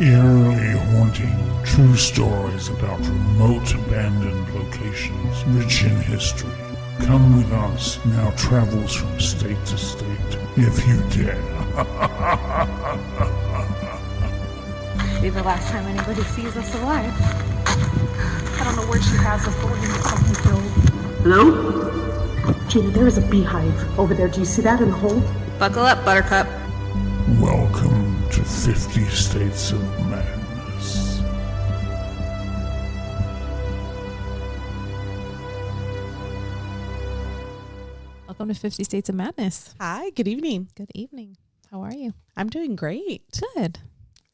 Eerily haunting true stories about remote abandoned locations rich in history. Come with us in our travels from state to state, if you dare. Be the last time anybody sees us alive. I don't know where she has us, but we're gonna get something killed. Hello? Gina, there is a beehive over there. Do you see that in the hole? Buckle up, Buttercup. Welcome to 50 States of Madness. Welcome to 50 States of Madness. Hi, good evening. Good evening. How are you? I'm doing great. Good.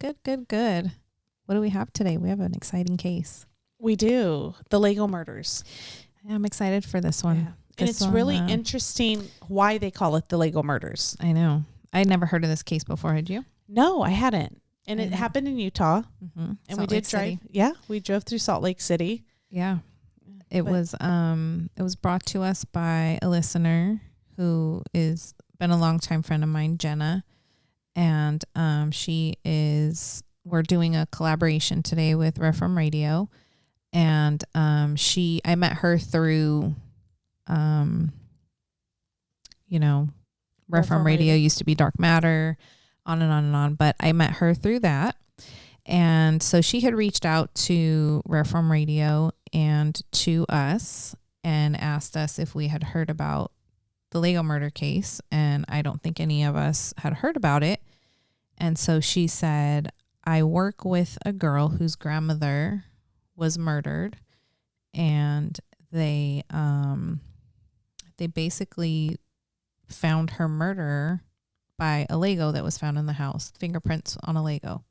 Good. What do we have today? We have an exciting case. We do. The Lego murders. I'm excited for this one. Yeah. And it's really interesting why they call it the Lego murders. I know. I had never heard of this case before. Had you? No, I hadn't. And it happened in Utah. Mm-hmm. And we did drive. Yeah, we drove through Salt Lake City. Yeah. It was brought to us by a listener who is been a longtime friend of mine, Jenna. And we're doing a collaboration today with Reform Radio. And I met her through Reform Radio used to be Dark Matter, on and on and on. But I met her through that. And so she had reached out to Reform Radio and to us and asked us if we had heard about the Lego murder case. And I don't think any of us had heard about it. And so she said, I work with a girl whose grandmother was murdered, and they basically found her murderer by a Lego that was found in the house, fingerprints on a Lego.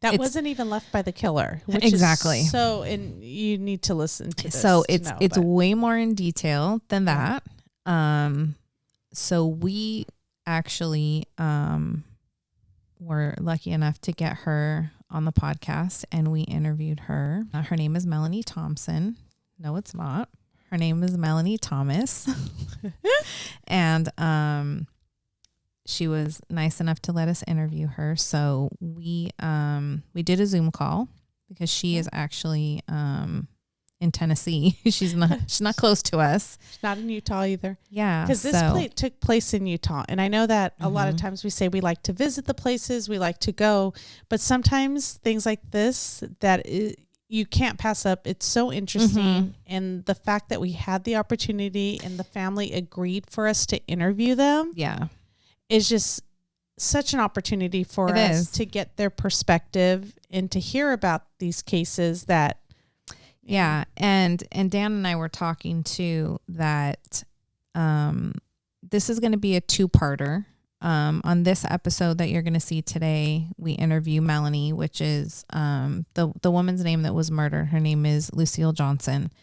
That wasn't even left by the killer. Which exactly. And you need to listen to this. So it's way more in detail than that. So we actually were lucky enough to get her on the podcast, and we interviewed her. Her name is Melanie Thompson. No, it's not. Her name is Melanie Thomas. And she was nice enough to let us interview her. So we did a Zoom call because she is actually in Tennessee. She's not close to us. She's not in Utah either. Yeah. Because this took place in Utah. And I know that a lot of times we say we like to visit the places, we like to go, but sometimes things like this you can't pass up. It's so interesting. And the fact that we had the opportunity and the family agreed for us to interview them. Yeah. Is just such an opportunity for us to get their perspective and to hear about these cases that. Yeah. And Dan and I were talking too that this is going to be a two-parter. On this episode that you're going to see today, we interview Melanie, which is the woman's name that was murdered. Her name is Lucille Johnson.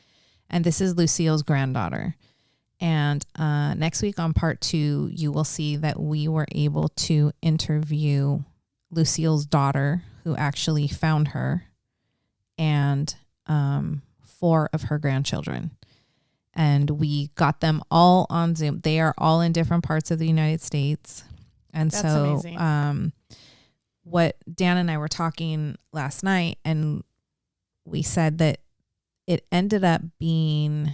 And this is Lucille's granddaughter. And next week on part 2, you will see that we were able to interview Lucille's daughter, who actually found her, and 4 of her grandchildren. And we got them all on Zoom. They are all in different parts of the United States. And that's so amazing. what Dan and I were talking last night, and we said that it ended up being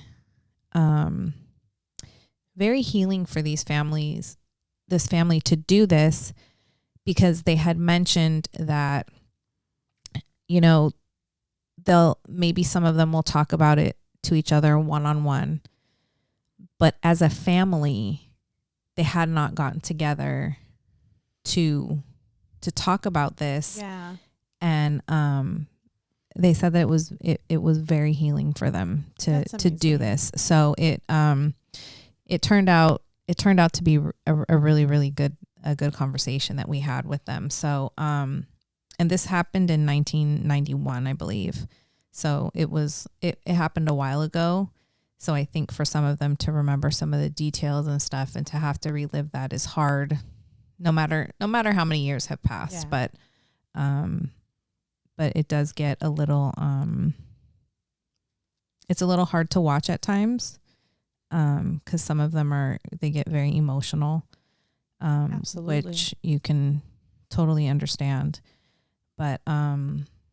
very healing for this family to do this, because they had mentioned that, maybe some of them will talk about it to each other one-on-one, but as a family, they had not gotten together to talk about this. Yeah. And they said that it was very healing for them to do this. So it turned out to be a really, really good conversation that we had with them. So and this happened in 1991, I believe. So it happened a while ago. So I think for some of them to remember some of the details and stuff and to have to relive that is hard, no matter how many years have passed. Yeah. But it does get a little it's a little hard to watch at times. 'Cause some of them they get very emotional. Absolutely. Which you can totally understand. But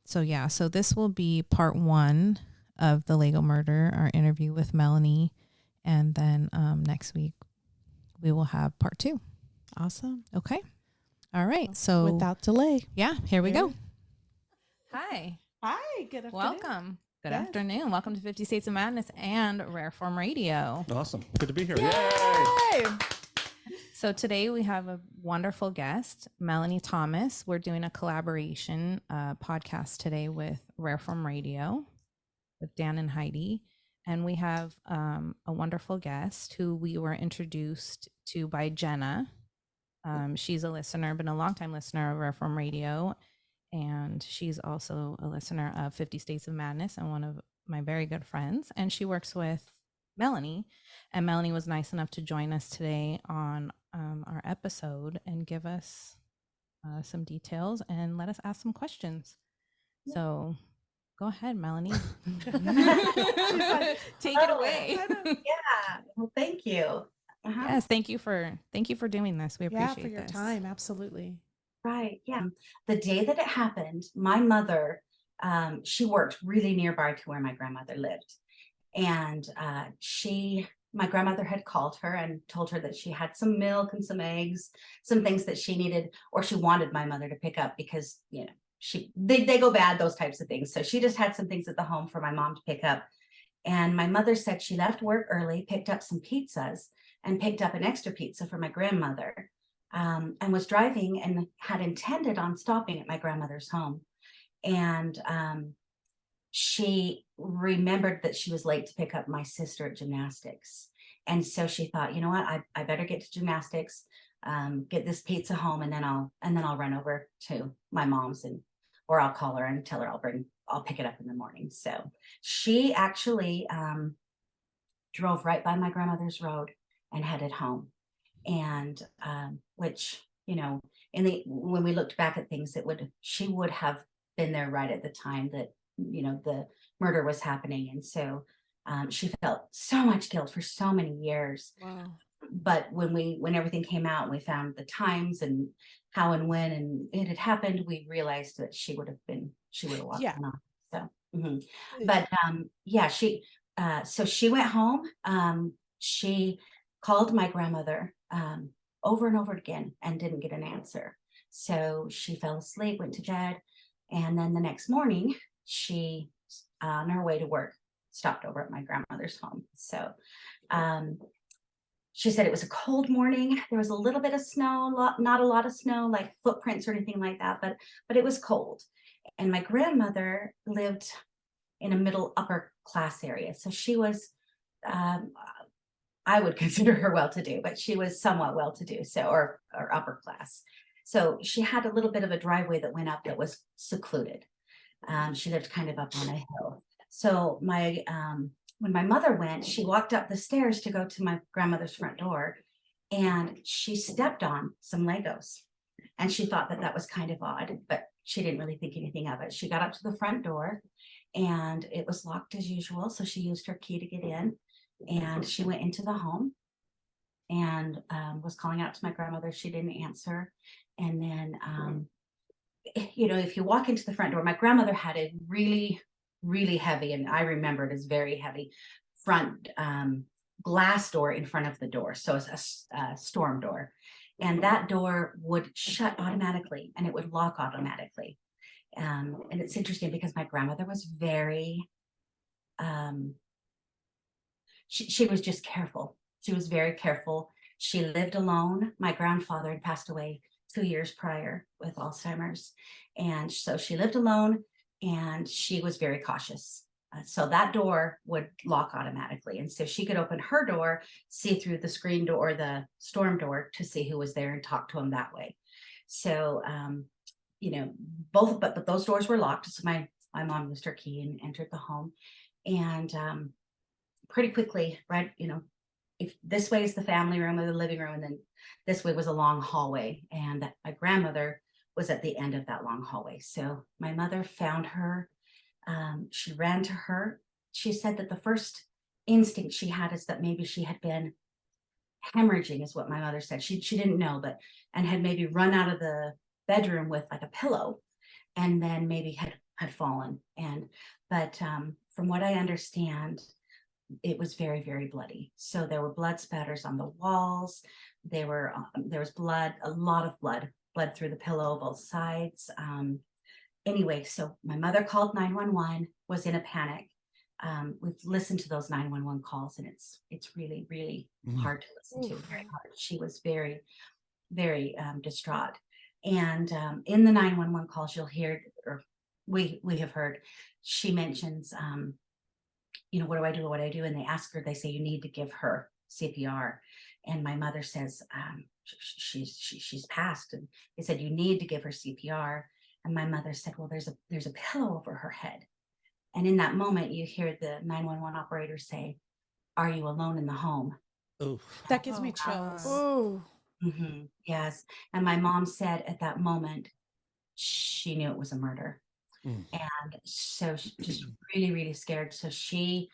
so this will be part 1 of the Lego murder, our interview with Melanie, and then next week we will have part 2. Awesome. Okay. All right. So Without delay. yeah, here we Here go. Hi. Hi, good afternoon. Welcome. Good Yes. afternoon. Welcome to 50 States of Madness and Rare Form Radio. Awesome. Good to be here. Yay! So today we have a wonderful guest, Melanie Thomas. We're doing a collaboration podcast today with Rare Form Radio with Dan and Heidi. And we have a wonderful guest who we were introduced to by Jenna. She's a listener, been a longtime listener of Rare Form Radio. And she's also a listener of 50 States of Madness and one of my very good friends. And she works with Melanie. And Melanie was nice enough to join us today on our episode and give us some details and let us ask some questions. So go ahead, Melanie. Take it away. Yeah. Well, thank you. Yes, thank you for doing this. We appreciate for your this. time. Absolutely. Right. Yeah. The day that it happened, my mother, she worked really nearby to where my grandmother lived. And my grandmother had called her and told her that she had some milk and some eggs, some things that she needed, or she wanted my mother to pick up because, they go bad, those types of things. So she just had some things at the home for my mom to pick up. And my mother said she left work early, picked up some pizzas and picked up an extra pizza for my grandmother. And was driving and had intended on stopping at my grandmother's home. And she remembered that she was late to pick up my sister at gymnastics. And so she thought, you know what, I better get to gymnastics, get this pizza home, and then I'll run over to my mom's or I'll call her and tell her I'll pick it up in the morning. So she actually drove right by my grandmother's road and headed home. And which, when we looked back at things, she would have been there right at the time that, the murder was happening. And so she felt so much guilt for so many years. Wow. But when everything came out and we found the times and how and when and it had happened, we realized that she would have walked on. So, but so she went home. She called my grandmother over and over again and didn't get an answer. So she fell asleep, went to bed. And then the next morning, she, on her way to work, stopped over at my grandmother's home. So she said it was a cold morning. There was a little bit of snow, not a lot of snow, like footprints or anything like that, but it was cold. And my grandmother lived in a middle upper class area. So she was, I would consider her well-to-do, but she was somewhat well-to-do, or upper class. So she had a little bit of a driveway that went up that was secluded. She lived kind of up on a hill. So when my mother went, she walked up the stairs to go to my grandmother's front door, and she stepped on some Legos. And she thought that was kind of odd, but she didn't really think anything of it. She got up to the front door, and it was locked as usual. So she used her key to get in. And she went into the home and was calling out to my grandmother. She didn't answer. And then, if you walk into the front door, my grandmother had a really, really heavy, and I remember it as very heavy, front glass door in front of the door. So it's a storm door. And that door would shut automatically and it would lock automatically. And it's interesting because my grandmother was very... She was just careful. She was very careful. She lived alone. My grandfather had passed away 2 years prior with Alzheimer's. And so she lived alone and she was very cautious. So that door would lock automatically. And so she could open her door, see through the screen door or the storm door to see who was there and talk to him that way. So, but those doors were locked. So my mom used her key and entered the home. And pretty quickly, right, if this way is the family room or the living room, and then this way was a long hallway, and my grandmother was at the end of that long hallway. So my mother found her. She ran to her. She said that the first instinct she had is that maybe she had been hemorrhaging, is what my mother said. She didn't know, and had maybe run out of the bedroom with like a pillow and then maybe had fallen. But from what I understand, it was very, very bloody. So there were blood spatters on the walls. There was blood, a lot of blood through the pillow, both sides. Anyway, so my mother called 911, was in a panic. We've listened to those 911 calls, and it's really, really hard to listen to. Very hard. She was very, very distraught. And in the 911 calls, you'll hear, or we have heard, she mentions, what do I do? What do I do? And they ask her, they say, you need to give her CPR. And my mother says, she's passed. And they said, you need to give her CPR. And my mother said, well, there's a pillow over her head. And in that moment, you hear the 911 operator say, are you alone in the home? Oof. That gives me chills. Oh, Yes. And my mom said at that moment, she knew it was a murder. And so she just really, really scared. So she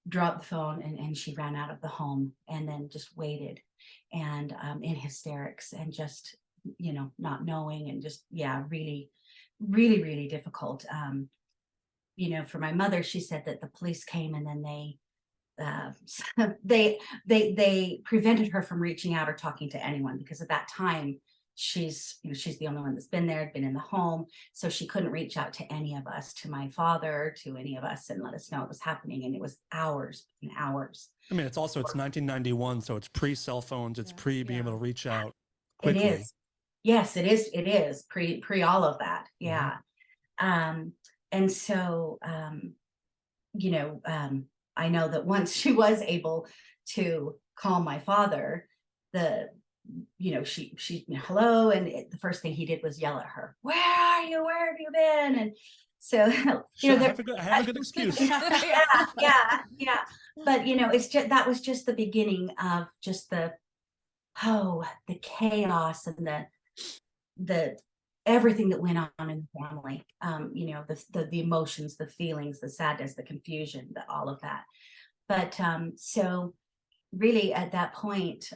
dropped the phone and she ran out of the home, and then just waited and in hysterics, and just, not knowing, and just, really, really, really difficult. For my mother, she said that the police came, and then they prevented her from reaching out or talking to anyone, because at that time she's the only one that's been there, been in the home. So she couldn't reach out to any of us, to my father, to any of us, and let us know what was happening. And it was hours and hours. I mean, it's 1991, so it's pre-cell phones, it's pre being able to reach out quickly. It is. Yes, it is. It is pre all of that. Yeah. And so, I know that once she was able to call my father, she hello, and the first thing he did was yell at her, where are you? Where have you been? And so, have a good excuse. yeah. But it's just, that was just the beginning of just the chaos and the everything that went on in the family. The emotions, the feelings, the sadness, the confusion, all of that. But so really at that point,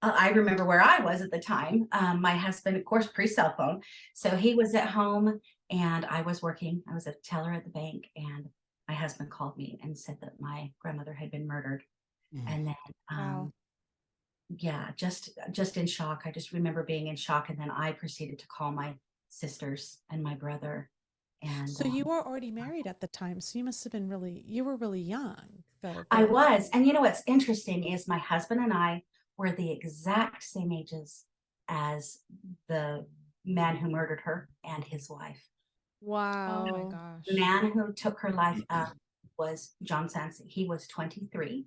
I remember where I was at the time. My husband, of course, pre-cell phone. So he was at home and I was working. I was a teller at the bank, and my husband called me and said that my grandmother had been murdered. And then, just in shock. I just remember being in shock. And then I proceeded to call my sisters and my brother. And so you were already married at the time. So you must have been you were really young. I was. And what's interesting is my husband and I were the exact same ages as the man who murdered her and his wife. wow. Oh my gosh. The man who took her life was John Sansi. He was 23,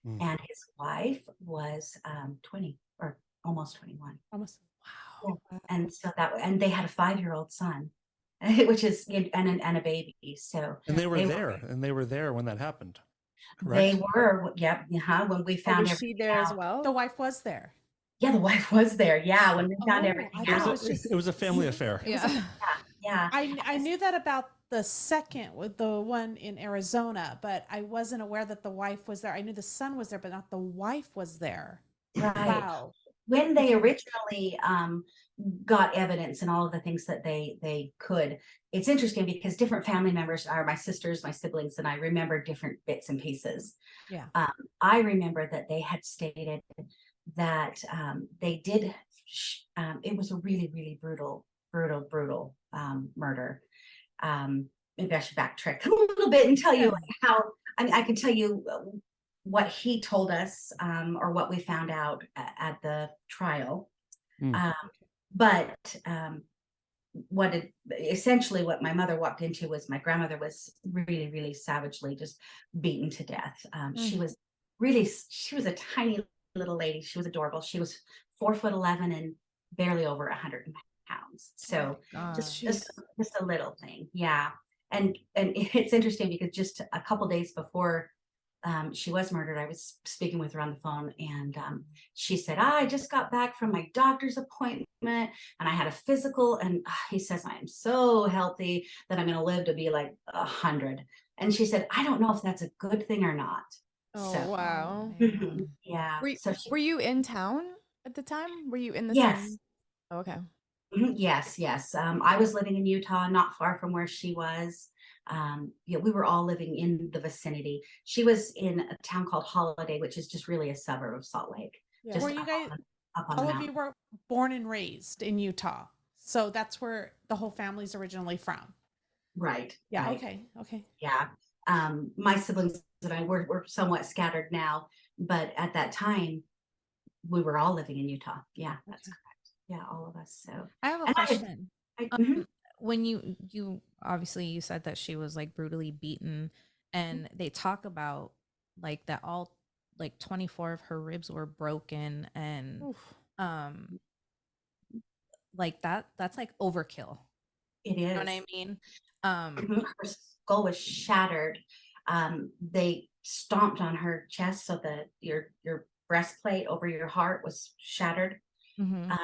and his wife was 20 or almost 21. Almost. Wow. Yeah. And so and they had a 5-year-old son, which is and a baby. So and they were there when that happened. Correct? They were, when we found Was she there as well? The wife was there. Yeah, the wife was there. Yeah, when we found everything out. It was a family affair. Yeah. Yeah. I knew that about the second, with the one in Arizona, but I wasn't aware that the wife was there. I knew the son was there, but not the wife was there. Right. Wow. When they originally got evidence and all of the things that they could, it's interesting because different family members are my sisters, my siblings, and I remember different bits and pieces. Yeah. I remember that they had stated that they did, it was a really, really brutal murder. Maybe I should backtrack a little bit and tell you how, I can tell you what he told us, or what we found out at the trial. But essentially what my mother walked into was my grandmother was really, really savagely just beaten to death. She was a tiny little lady. She was adorable. She was 4'11" and barely over 100 pounds. So just a little thing. Yeah. And it's interesting because just a couple days before she was murdered, I was speaking with her on the phone, and she said, I just got back from my doctor's appointment and I had a physical, and he says, I am so healthy that I'm going to live to be like 100. And she said, I don't know if that's a good thing or not. Oh, So, wow. yeah. Were, So were you in town at the time? Were you in the Yes. same? Oh, okay. Yes, yes. I was living in Utah, not far from where she was. Yeah, we were all living in the vicinity. She was in a town called Holiday, which is just really a suburb of Salt Lake. Yeah. Just Were you guys, up on the all of mountain. you were born and raised in Utah. So that's where the whole family's originally from. Right. Yeah. right. Okay. Okay. Yeah. My siblings and I were somewhat scattered now, but at that time, we were all living in Utah. Yeah, that's correct. Yeah, all of us. So I have a And I- question. mhm. When you obviously you said that she was like brutally beaten, and they talk about like that all like 24 of her ribs were broken, and um like that's like overkill. It You is. know what I mean? Her skull was shattered. They stomped on her chest so that your breastplate over your heart was shattered. Mhm.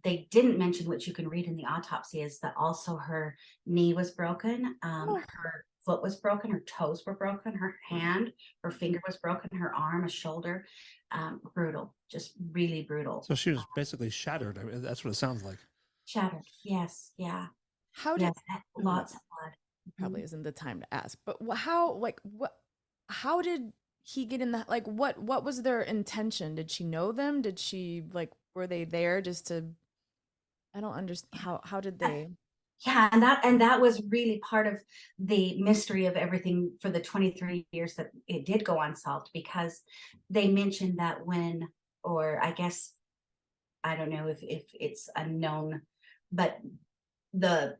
They didn't mention, which you can read in the autopsy, is that also her knee was broken, her foot was broken, her toes were broken, her hand, her finger was broken, her arm, a shoulder. Brutal, just really brutal. So she was basically shattered. I mean, that's what it sounds like. Shattered. Yes. Yeah. How did Yes. Lots of blood. probably isn't the time to ask, but how did he get in the like what was their intention? Did she know them? Did she like were they there just to I don't understand how did they Yeah, and that was really part of the mystery of everything for the 23 years that it did go unsolved, because they mentioned that when, or I guess I don't know if it's unknown, but the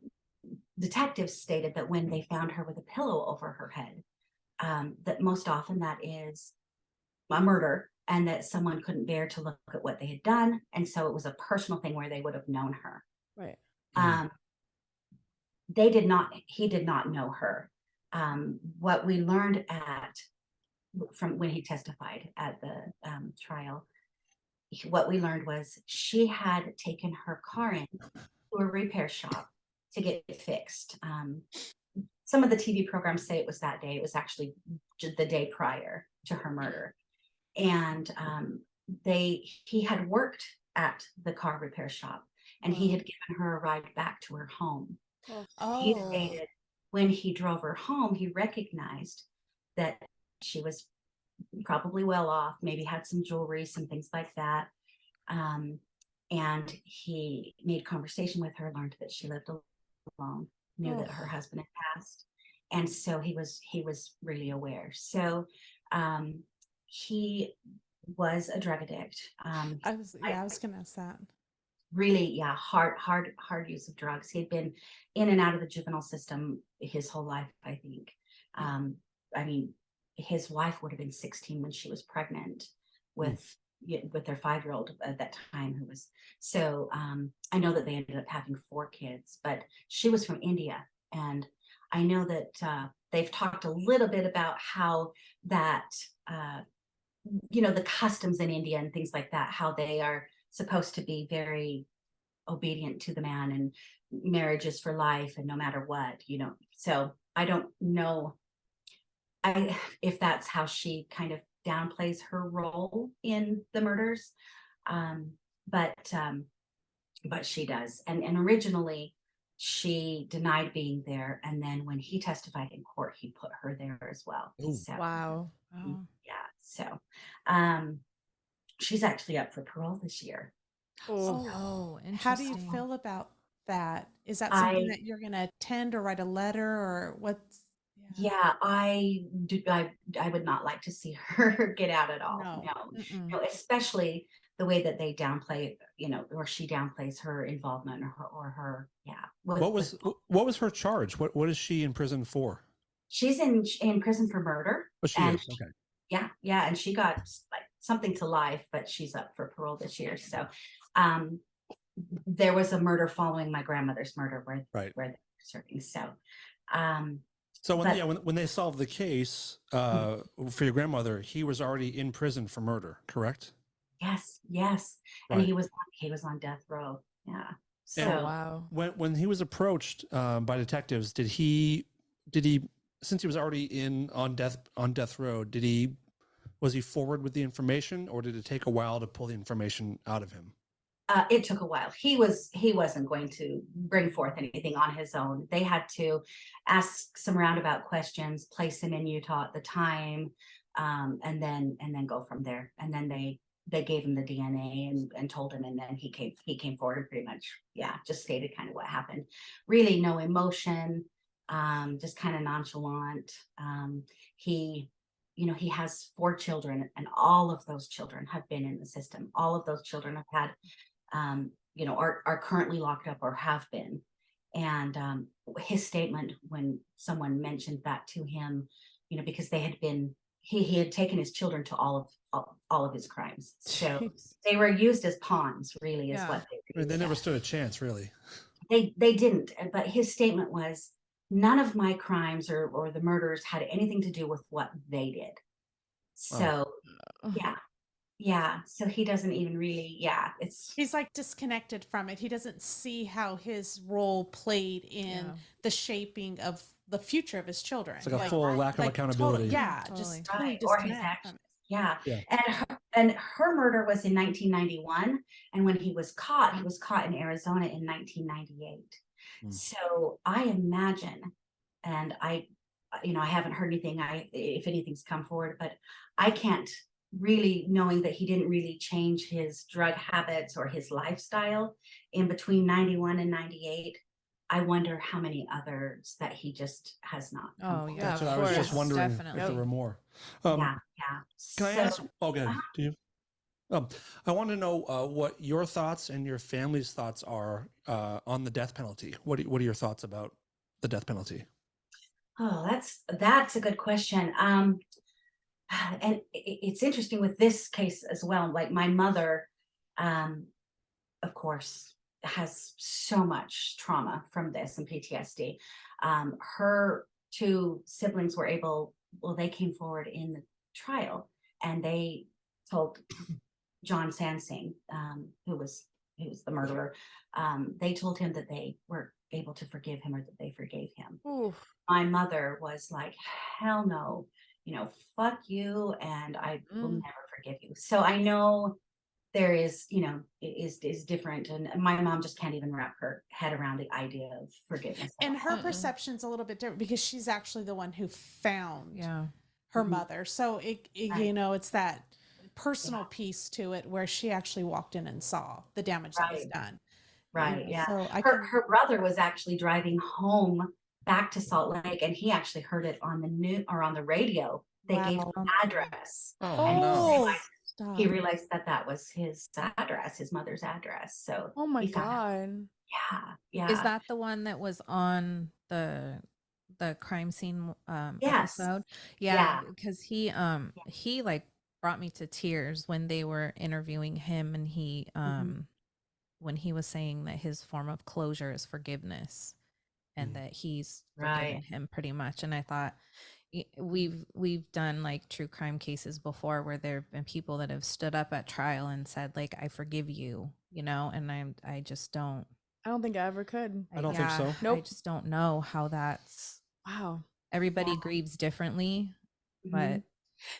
detectives stated that when they found her with a pillow over her head, that most often that is a murder, and that someone couldn't bear to look at what they had done, and so it was a personal thing where they would have known her. right? He did not know her. What we learned from when he testified at the trial, what we learned was she had taken her car in to a repair shop to get it fixed. Some of the TV programs say it was that day. It was actually the day prior to her murder. And he had worked at the car repair shop, and he had given her a ride back to her home. He stated when he drove her home, he recognized that she was probably well off, maybe had some jewelry, some things like that. And he made conversation with her, learned that she lived alone, knew that her husband had passed. And so he was really aware. So he was a drug addict. I was gonna ask that. Really, yeah, hard use of drugs. He had been in and out of the juvenile system his whole life, I think. I mean, his wife would have been 16 when she was pregnant with their 5-year-old at that time, who was so I know that they ended up having 4 kids, but she was from India, and I know that they've talked a little bit about how that the customs in India and things like that, how they are supposed to be very obedient to the man, and marriage is for life and no matter what, so I don't know if that's how she kind of downplays her role in the murders, but she does, and originally she denied being there, and then when he testified in court, he put her there as well. Ooh. So Wow. yeah, so she's actually up for parole this year. Oh, interesting. How do you feel about that? Is that something that you're going to attend or write a letter, or what's? Yeah, I would not like to see her get out at all. No. No, especially the way that they downplay, or she downplays her involvement or her. Yeah. What was her charge? What is she in prison for? She's in prison for murder. Oh, she is. Okay. Yeah, and she got like something to life, but she's up for parole this year. So, there was a murder following my grandmother's murder where they were serving. So, so when they solved the case for your grandmother, he was already in prison for murder, correct? Yes, and Right. he was on death row. Yeah. So And wow. When he was approached by detectives, did he since he was already on death row, was he forward with the information, or did it take a while to pull the information out of him? It took a while. He wasn't going to bring forth anything on his own. They had to ask some roundabout questions, place him in Utah at the time, and then go from there. And then they gave him the DNA and told him, and then he came forward and pretty much, yeah, just stated kind of what happened. Really no emotion, just kind of nonchalant. He has 4 children, and all of those children have been in the system. All of those children have had, are currently locked up or have been. And his statement when someone mentioned that to him, because they had been, he had taken his children to all of his crimes. So Jeez. they were used as pawns, really, is Yeah. what I mean, they never stood a chance, really. they didn't. But his statement was, none of my crimes or the murders had anything to do with what they did. So Ugh. yeah. So he doesn't even really, it's He's like disconnected from it. He doesn't see how his role played in Yeah. the shaping of the future of his children. It's like a full lack of accountability. Just totally Right, or his disconnect actions. from it. Yeah. Yeah. And her murder was in 1991. And when he was caught in Arizona in 1998. Mm. So I imagine, and I haven't heard anything, if anything's come forward, but I can't really, knowing that he didn't really change his drug habits or his lifestyle in between 91 and 98. I wonder how many others that he just has not. come Oh, forward. yeah, That's of what I was just course, wondering definitely. if there were more. Yeah. Can I So- ask? Oh, good. Do you? I want to know what your thoughts and your family's thoughts are on the death penalty. What are your thoughts about the death penalty? Oh, that's a good question. And it's interesting with this case as well. Like my mother, of course, has so much trauma from this and PTSD. Her 2 siblings they came forward in the trial, and they told John Sansing, who was the murderer, they told him that they were able to forgive him, or that they forgave him. Oof. My mother was like, hell no, fuck you, and I will never forgive you. So I know there is, is different, and my mom just can't even wrap her head around the idea of forgiveness. And her perception's a little bit different because she's actually the one who found Yeah. her Mhm. mother. So Right. it's that personal piece to it where she actually walked in and saw the damage that was Right. done. Right, yeah. So I Her can, her brother was actually driving home back to Salt Lake, and he actually heard it on the news or on the radio. They gave him Wow. an address. Oh, And no. stop. he realized that was his address, his mother's address. So Oh my he found out. god. Yeah. Is that the one that was on the crime scene Yes. episode? Yeah. Yeah, because he like brought me to tears when they were interviewing him, and he when he was saying that his form of closure is forgiveness, and that he's forgiven Right. him pretty much. And I thought we've done like true crime cases before where there have been people that have stood up at trial and said like, I forgive you, and I just don't. I don't think I ever could. I don't think so. I Nope. just don't know how that's. Wow. Everybody Yeah. grieves differently, Mhm. but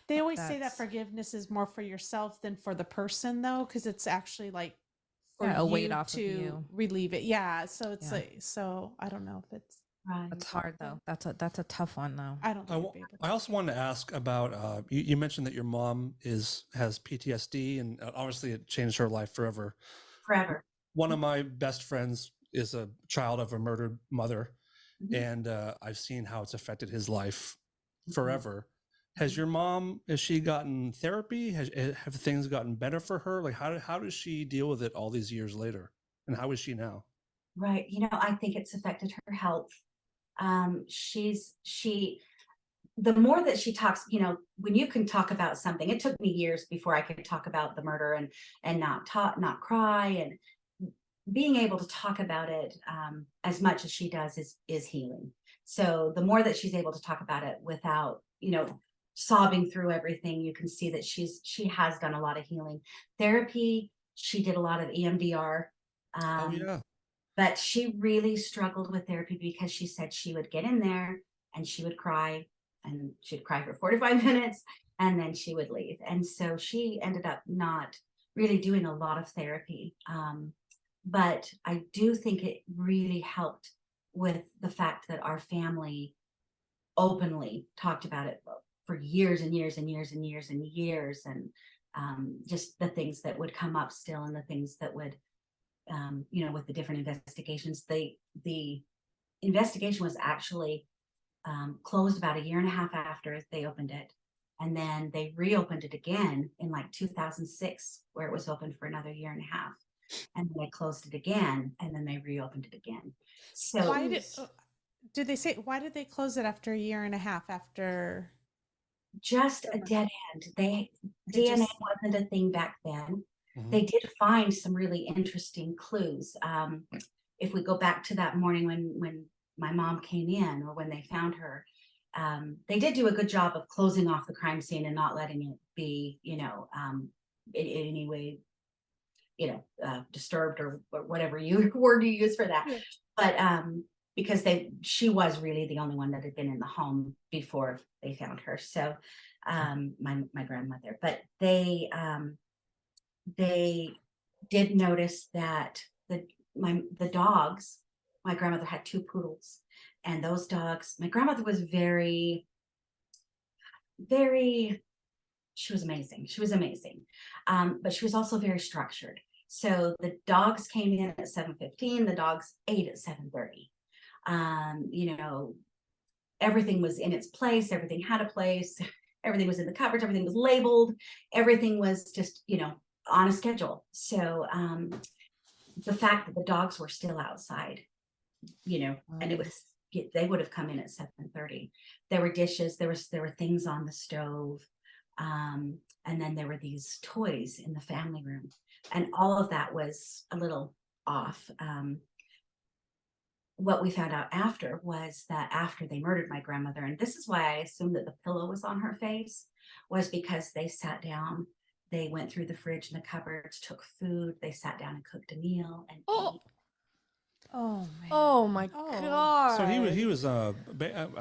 They always say that that's- forgiveness is more for yourself than for the person, though, because it's actually like for Yeah, a weight you off of to you. relieve it. Yeah. So it's Yeah. like, so I don't know if it's, Right. it's hard though. That's a tough one though. I don't I, think wa- I'd be able to. I also wanted to ask about you mentioned that your mom has PTSD, and obviously it changed her life forever. Forever. One of my best friends is a child of a murdered mother, Mhm. and I've seen how it's affected his life Mhm. forever. Has she gotten therapy? Have things gotten better for her? Like how does she deal with it all these years later? And how is she now? Right. I think it's affected her health. The more that she talks, when you can talk about something, it took me years before I could talk about the murder and not cry, and being able to talk about it as much as she does is healing. So the more that she's able to talk about it without, sobbing through everything, you can see that she has done a lot of healing. Therapy, she did a lot of EMDR. Oh yeah. But she really struggled with therapy because she said she would get in there and she would cry, and she'd cry for 45 minutes, and then she would leave. And so she ended up not really doing a lot of therapy. But I do think it really helped with the fact that our family openly talked about it for years and years and years and years and years, and just the things that would come up still, and the things that would, with the different investigations. The investigation was actually closed about a year and a half after they opened it, and then they reopened it again in like 2006, where it was open for another year and a half, and then they closed it again, and then they reopened it again. So Why did they say, why did they close it after a year and a half after? just a dead end. DNA wasn't a thing back then. Mhm. They did find some really interesting clues. If we go back to that morning when my mom came in, or when they found her, they did do a good job of closing off the crime scene and not letting it be, in any way, disturbed, or whatever word you use for that. Yeah. But because she was really the only one that had been in the home before they found her. So my grandmother, but they did notice that the dogs, my grandmother had 2 poodles, and those dogs, my grandmother was very, very, she was amazing. She was amazing. But she was also very structured. So the dogs came in at 7:15, the dogs ate at 7:30. Everything was in its place, everything had a place, everything was in the cupboards, everything was labeled, everything was just, on a schedule. So the fact that the dogs were still outside, and it was, they would have come in at 7:30. There were dishes, there were things on the stove, and then there were these toys in the family room, and all of that was a little off. What we found out after was that after they murdered my grandmother, and this is why I assumed that the pillow was on her face, was because they sat down, they went through the fridge and the cupboards, took food, they sat down and cooked a meal and ate. Oh man. Oh my god. So he was a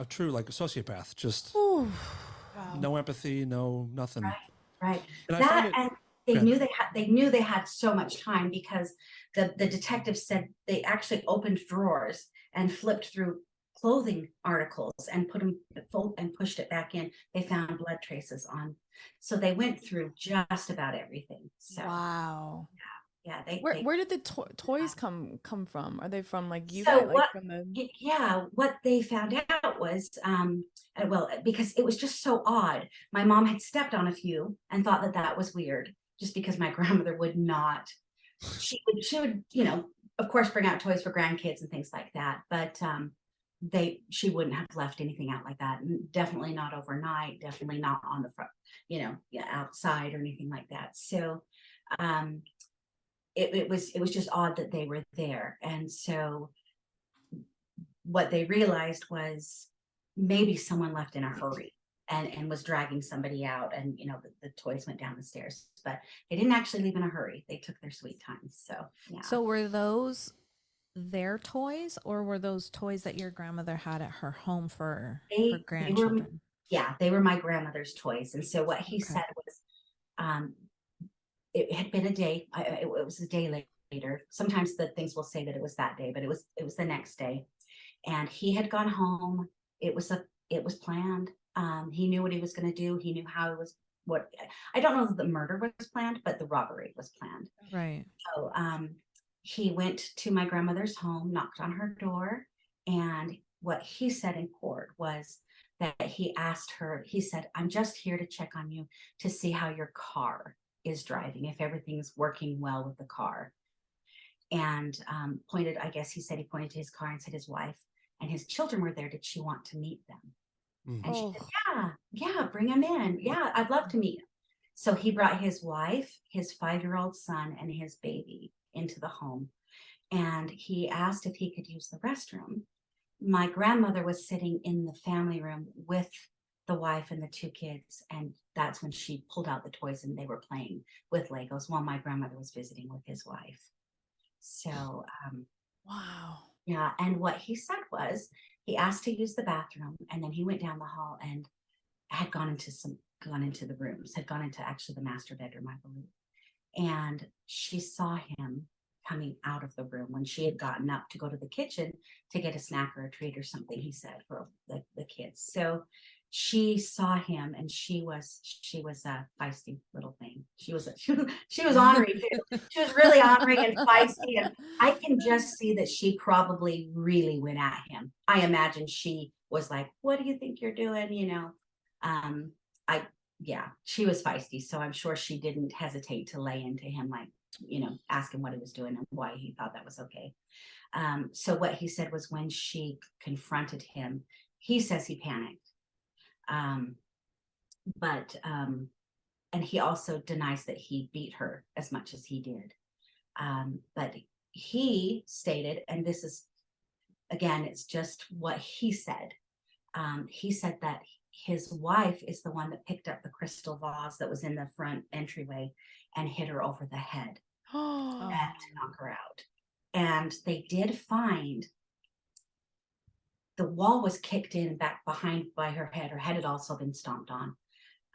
true like a sociopath, just Ooh. Wow. no empathy, no nothing. Right. And I find it, And they knew they had so much time, because the detective said they actually opened drawers and flipped through clothing articles and put them and pushed it back in. They found blood traces on, so they went through just about everything. So Wow. yeah, Where did the toys come from? Are they from like you So guys? what? From the... Yeah, what they found out was, because it was just so odd. My mom had stepped on a few and thought that was weird, just because my grandmother would not. She would, of course, bring out toys for grandkids and things like that, but she wouldn't have left anything out like that. Definitely not overnight. Definitely not on the front, outside or anything like that. So. It was just odd that they were there. And so what they realized was maybe someone left in a hurry and was dragging somebody out, and the toys went down the stairs, but they didn't actually leave in a hurry. They took their sweet time. So yeah. So were those their toys, or were those toys that your grandmother had at her home for her grandchildren? They were my grandmother's toys. And so what he said was, it had been a day. It was a day later. Sometimes the things will say that it was that day, but it was the next day. And he had gone home. It was planned. He knew what he was going to do. He knew how it was. I don't know that the murder was planned, but the robbery was planned. Right. So he went to my grandmother's home, knocked on her door, and what he said in court was that he asked her. He said, "I'm just here to check on you to see how your car is driving, if everything's working well with the car." And I guess he said he pointed to his car and said his wife and his children were there. Did she want to meet them? And she said, yeah, bring them in. Yeah, I'd love to meet him. So he brought his wife, his 5-year-old son, and his baby into the home. And he asked if he could use the restroom. My grandmother was sitting in the family room with the wife and the 2 kids, and that's when she pulled out the toys and they were playing with Legos while my grandmother was visiting with his wife. So wow. Yeah, and what he said was he asked to use the bathroom, and then he went down the hall and had gone into the rooms, had gone into actually the master bedroom, I believe. and she saw him coming out of the room when she had gotten up to go to the kitchen to get a snack or a treat or something, he said, for the kids. So she saw him, and she was a feisty little thing. She was ornery too. She was really ornery and feisty, and I can just see that she probably really went at him. I imagine she was like, "What do you think you're doing?" She was feisty, so I'm sure she didn't hesitate to lay into him, like, ask him what he was doing and why he thought that was okay. So what he said was, when she confronted him, he says he panicked. And he also denies that he beat her as much as he did. But he stated, and this is, again, it's just what he said. He said that his wife is the one that picked up the crystal vase that was in the front entryway and hit her over the head to knock her out. And they did find the wall was kicked in back behind by her head. Her head had also been stomped on.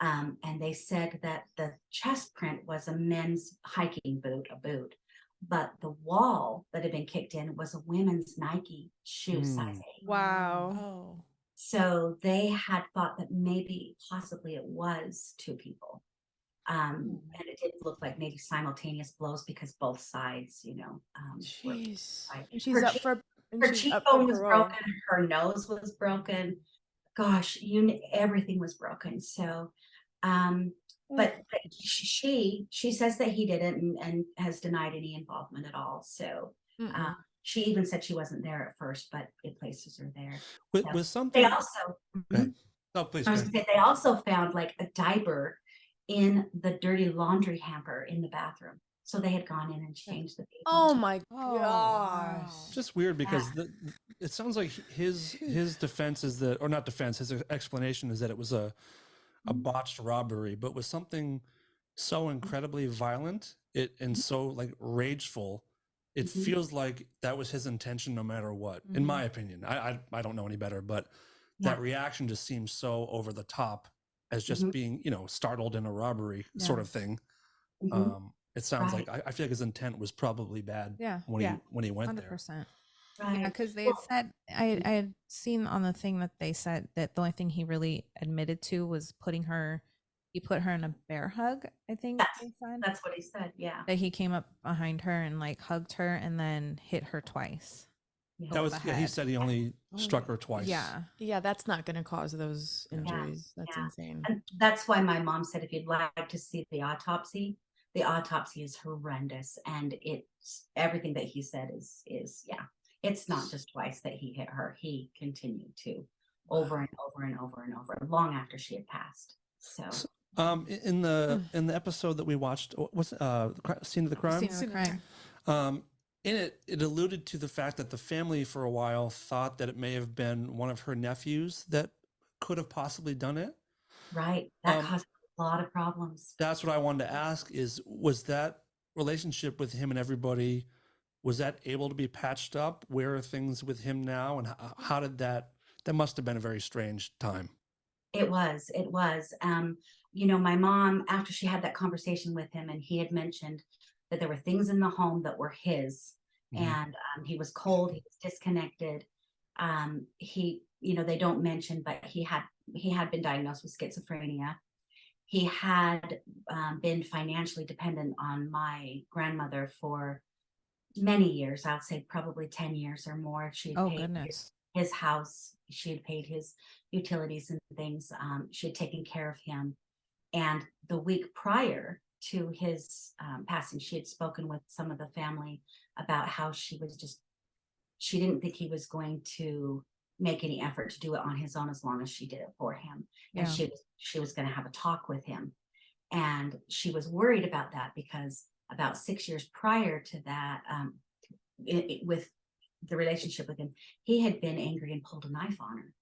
And they said that the chest print was a men's hiking boot, but the wall that had been kicked in was a women's Nike shoe, size 8. Wow. Oh. So they had thought that maybe possibly it was two people. And it did look like maybe simultaneous blows, because both sides, were Jeez. like, And she's her up cheek- for her she's up cheekbone for was parole. broken, her nose was broken. Gosh, everything was broken. So, but she says that he didn't, and has denied any involvement at all. So, Mm-mm. she even said she wasn't there at first, but it places her there. So Was something? they also, Go ahead. No, please. I Go was ahead. gonna say, they also found like a diaper in the dirty laundry hamper in the bathroom. So they had gone in and changed the baby. Oh my Oh, gosh. wow. Just weird, because it sounds like his defense is that, or not defense, his explanation is that it was a botched robbery, but was something so incredibly violent, and so like rageful. It feels like that was his intention, no matter what. In my opinion, I don't know any better, but that reaction just seems so over the top, as just being startled in a robbery sort of thing. It sounds Right. like I feel like his intent was probably bad. Yeah. when he went there. 100%. Right. Yeah, because they had said, I had seen on the thing that they said that the only thing he really admitted to was he put her in a bear hug, I think they said. That's what he said. Yeah. That he came up behind her and like hugged her and then hit her twice. Yeah. That was the he head. said he only struck her twice. Yeah. Yeah, that's not going to cause those injuries. That's yeah. insane. And that's why my mom said, if you'd like to see the autopsy is horrendous. And it's everything that he said is it's not just twice that he hit her. He continued to over and over and over and over, long after she had passed. So In the episode that we watched, what's Scene of the Crime? Scene of the crime. In it alluded to the fact that the family for a while thought that it may have been one of her nephews that could have possibly done it. right, that caused a lot of problems. That's what I wanted to ask, was that relationship with him and everybody, was that able to be patched up? Where are things with him now? And how did that must have been a very strange time. It was. My mom, after she had that conversation with him, and he had mentioned that there were things in the home that were his, and he was cold, he was disconnected. They don't mention, but he had been diagnosed with schizophrenia. He had been financially dependent on my grandmother for many years. I'll say probably 10 years or more. She had paid Goodness. his house. She had paid his utilities and things. She had taken care of him. And the week prior to his passing, she had spoken with some of the family about how she didn't think he was going to make any effort to do it on his own as long as she did it for him. And she was going to have a talk with him. And she was worried about that because about 6 years prior to that, with the relationship with him, he had been angry and pulled a knife on her.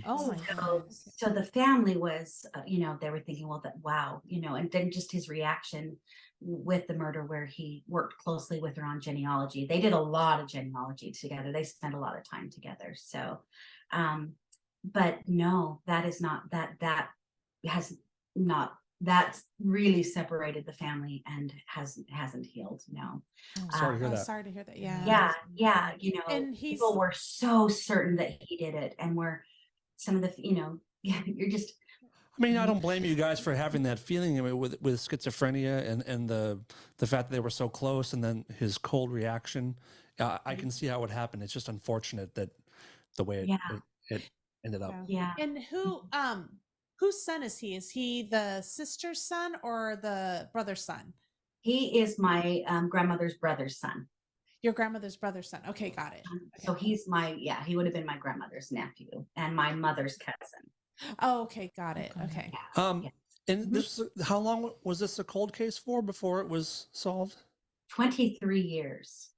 Oh my goodness. So the family was, they were thinking, well, wow, and then just his reaction with the murder, where he worked closely with her on genealogy. They did a lot of genealogy together. They spent a lot of time together. So, but no, that is not, that has not that's really separated the family and hasn't healed. No. Sorry to hear Oh, that. sorry to hear that. Yeah. Yeah. And he's People were so certain that he did it, and were some of the, you're just, I mean, I don't blame you guys for having that feeling. I mean, with schizophrenia and the fact that they were so close, and then his cold reaction. I can see how it would happen. It's just unfortunate that the way it ended up. yeah. And whose son is he? Is he the sister's son or the brother's son? He is my grandmother's brother's son. Your grandmother's brother's son. Okay, got it. So he's he would have been my grandmother's nephew and my mother's cousin. Oh, okay, got it. Okay. And this, how long was this a cold case for before it was solved? 23 years.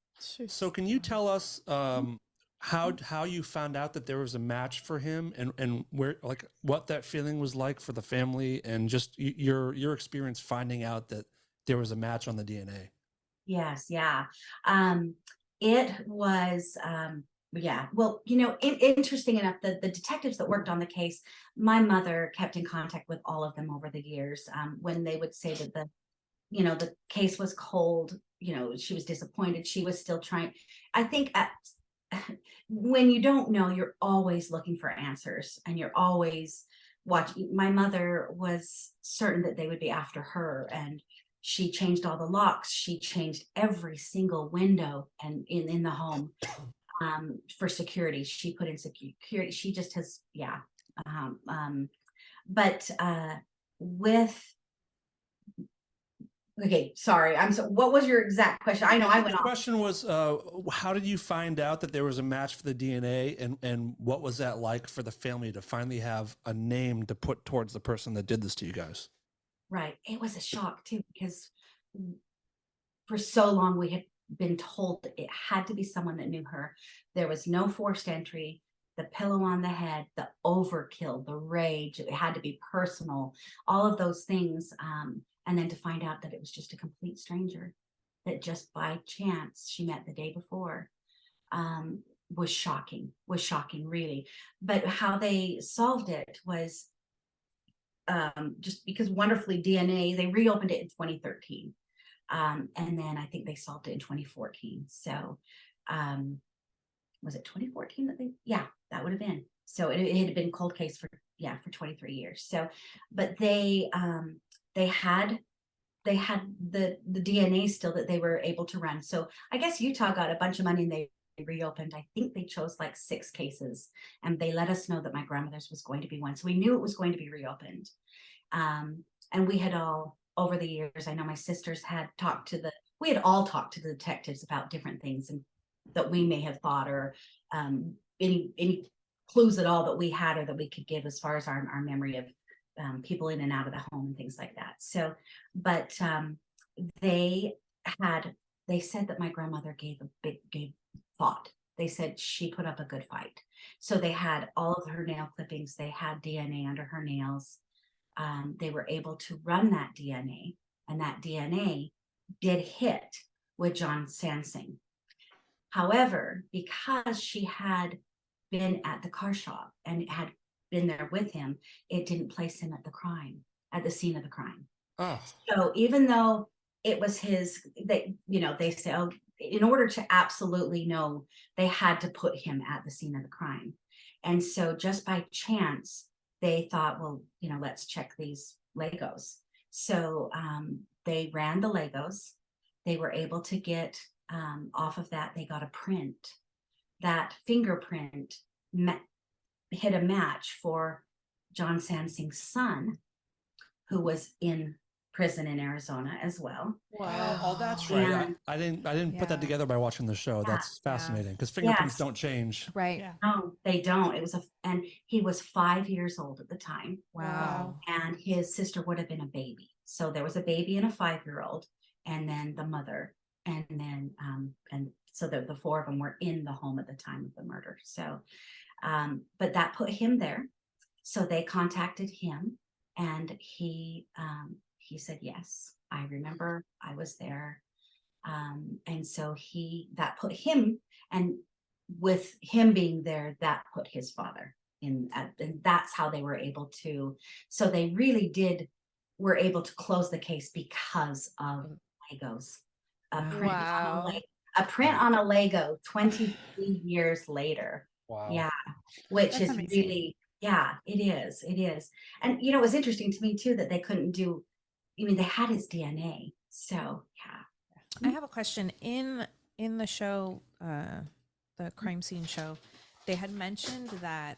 So can you tell us how you found out that there was a match for him, and where, like, what that feeling was like for the family, and just your experience finding out that there was a match on the DNA? Yes, yeah. It was well, interesting enough, the detectives that worked on the case, my mother kept in contact with all of them over the years. When they would say that the case was cold, she was disappointed. She was still trying. I think when you don't know, you're always looking for answers, and you're always watching. My mother was certain that they would be after her, and she changed all the locks. She changed every single window and in the home for security. She put in security. She just has, but okay, sorry. What was your exact question? I know I went The off. question was, how did you find out that there was a match for the DNA, and what was that like for the family to finally have a name to put towards the person that did this to you guys? Right. It was a shock too, because for so long we had been told it had to be someone that knew her. There was no forced entry, the pillow on the head, the overkill, the rage. It had to be personal, all of those things. And then to find out that it was just a complete stranger that just by chance she met the day before, was shocking, really. But how they solved it was just because wonderfully DNA, they reopened it in 2013. And then I think they solved it in 2014. So was it 2014 that would have been. So it had been cold case for 23 years. So, but they had the DNA still that they were able to run. So I guess Utah got a bunch of money and they reopened. I think they chose like 6 cases, and they let us know that my grandmother's was going to be one. So we knew it was going to be reopened. And we had all, over the years, I know my sisters had we had all talked to the detectives about different things and that we may have thought, or any clues at all that we had or that we could give as far as our memory of people in and out of the home and things like that. So, but they said that my grandmother gave fought. They said she put up a good fight. So they had all of her nail clippings. They had DNA under her nails. They were able to run that DNA, and that DNA did hit with John Sansing. However, because she had been at the car shop and had been there with him, it didn't place him at the scene of the crime. Oh. So even though it was his, they say, oh, in order to absolutely know, they had to put him at the scene of the crime. And so just by chance, they thought, well, let's check these Legos. So they ran the Legos. They were able to get off of that. They got a print. That fingerprint hit a match for John Sansing's son, who was in prison in Arizona as well. Wow. Oh, that's right. And- I didn't put that together by watching the show. That's fascinating, because fingerprints Yes. don't change. Right. Yeah. No, they don't. It was and he was 5 years old at the time, Wow. and his sister would have been a baby. So there was a baby and a 5-year-old, and then the mother, and then and so the 4 of them were in the home at the time of the murder. So, but that put him there. So they contacted him, and he said, yes, I remember, I was there. And so that put him, and with him being there, that put his father in, and that's how they were able to. So they really did were able to close the case because of Legos. Wow. A print on a Lego 23 years later. Wow. Yeah, which That's is amazing. really, yeah, it is. It is. And, you know, it was interesting to me too that they couldn't do, I mean, they had his DNA. So, yeah. I have a question. In the show, the crime scene show, they had mentioned that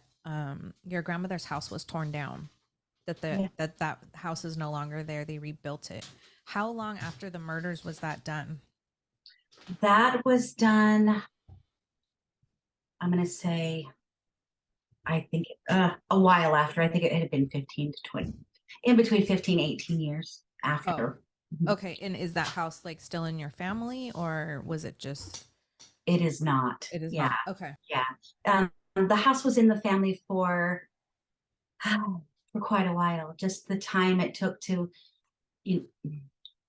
your grandmother's house was torn down. That house is no longer there. They rebuilt it. How long after the murders was that done? That was done, I'm going to say, I think a while after. I think it had been 15 to 20, in between 15, 18 years after. Okay. And is that house like still in your family, or was it just? It is not. It is Yeah. not. Okay. Yeah. The house was in the family for quite a while. Just the time it took to,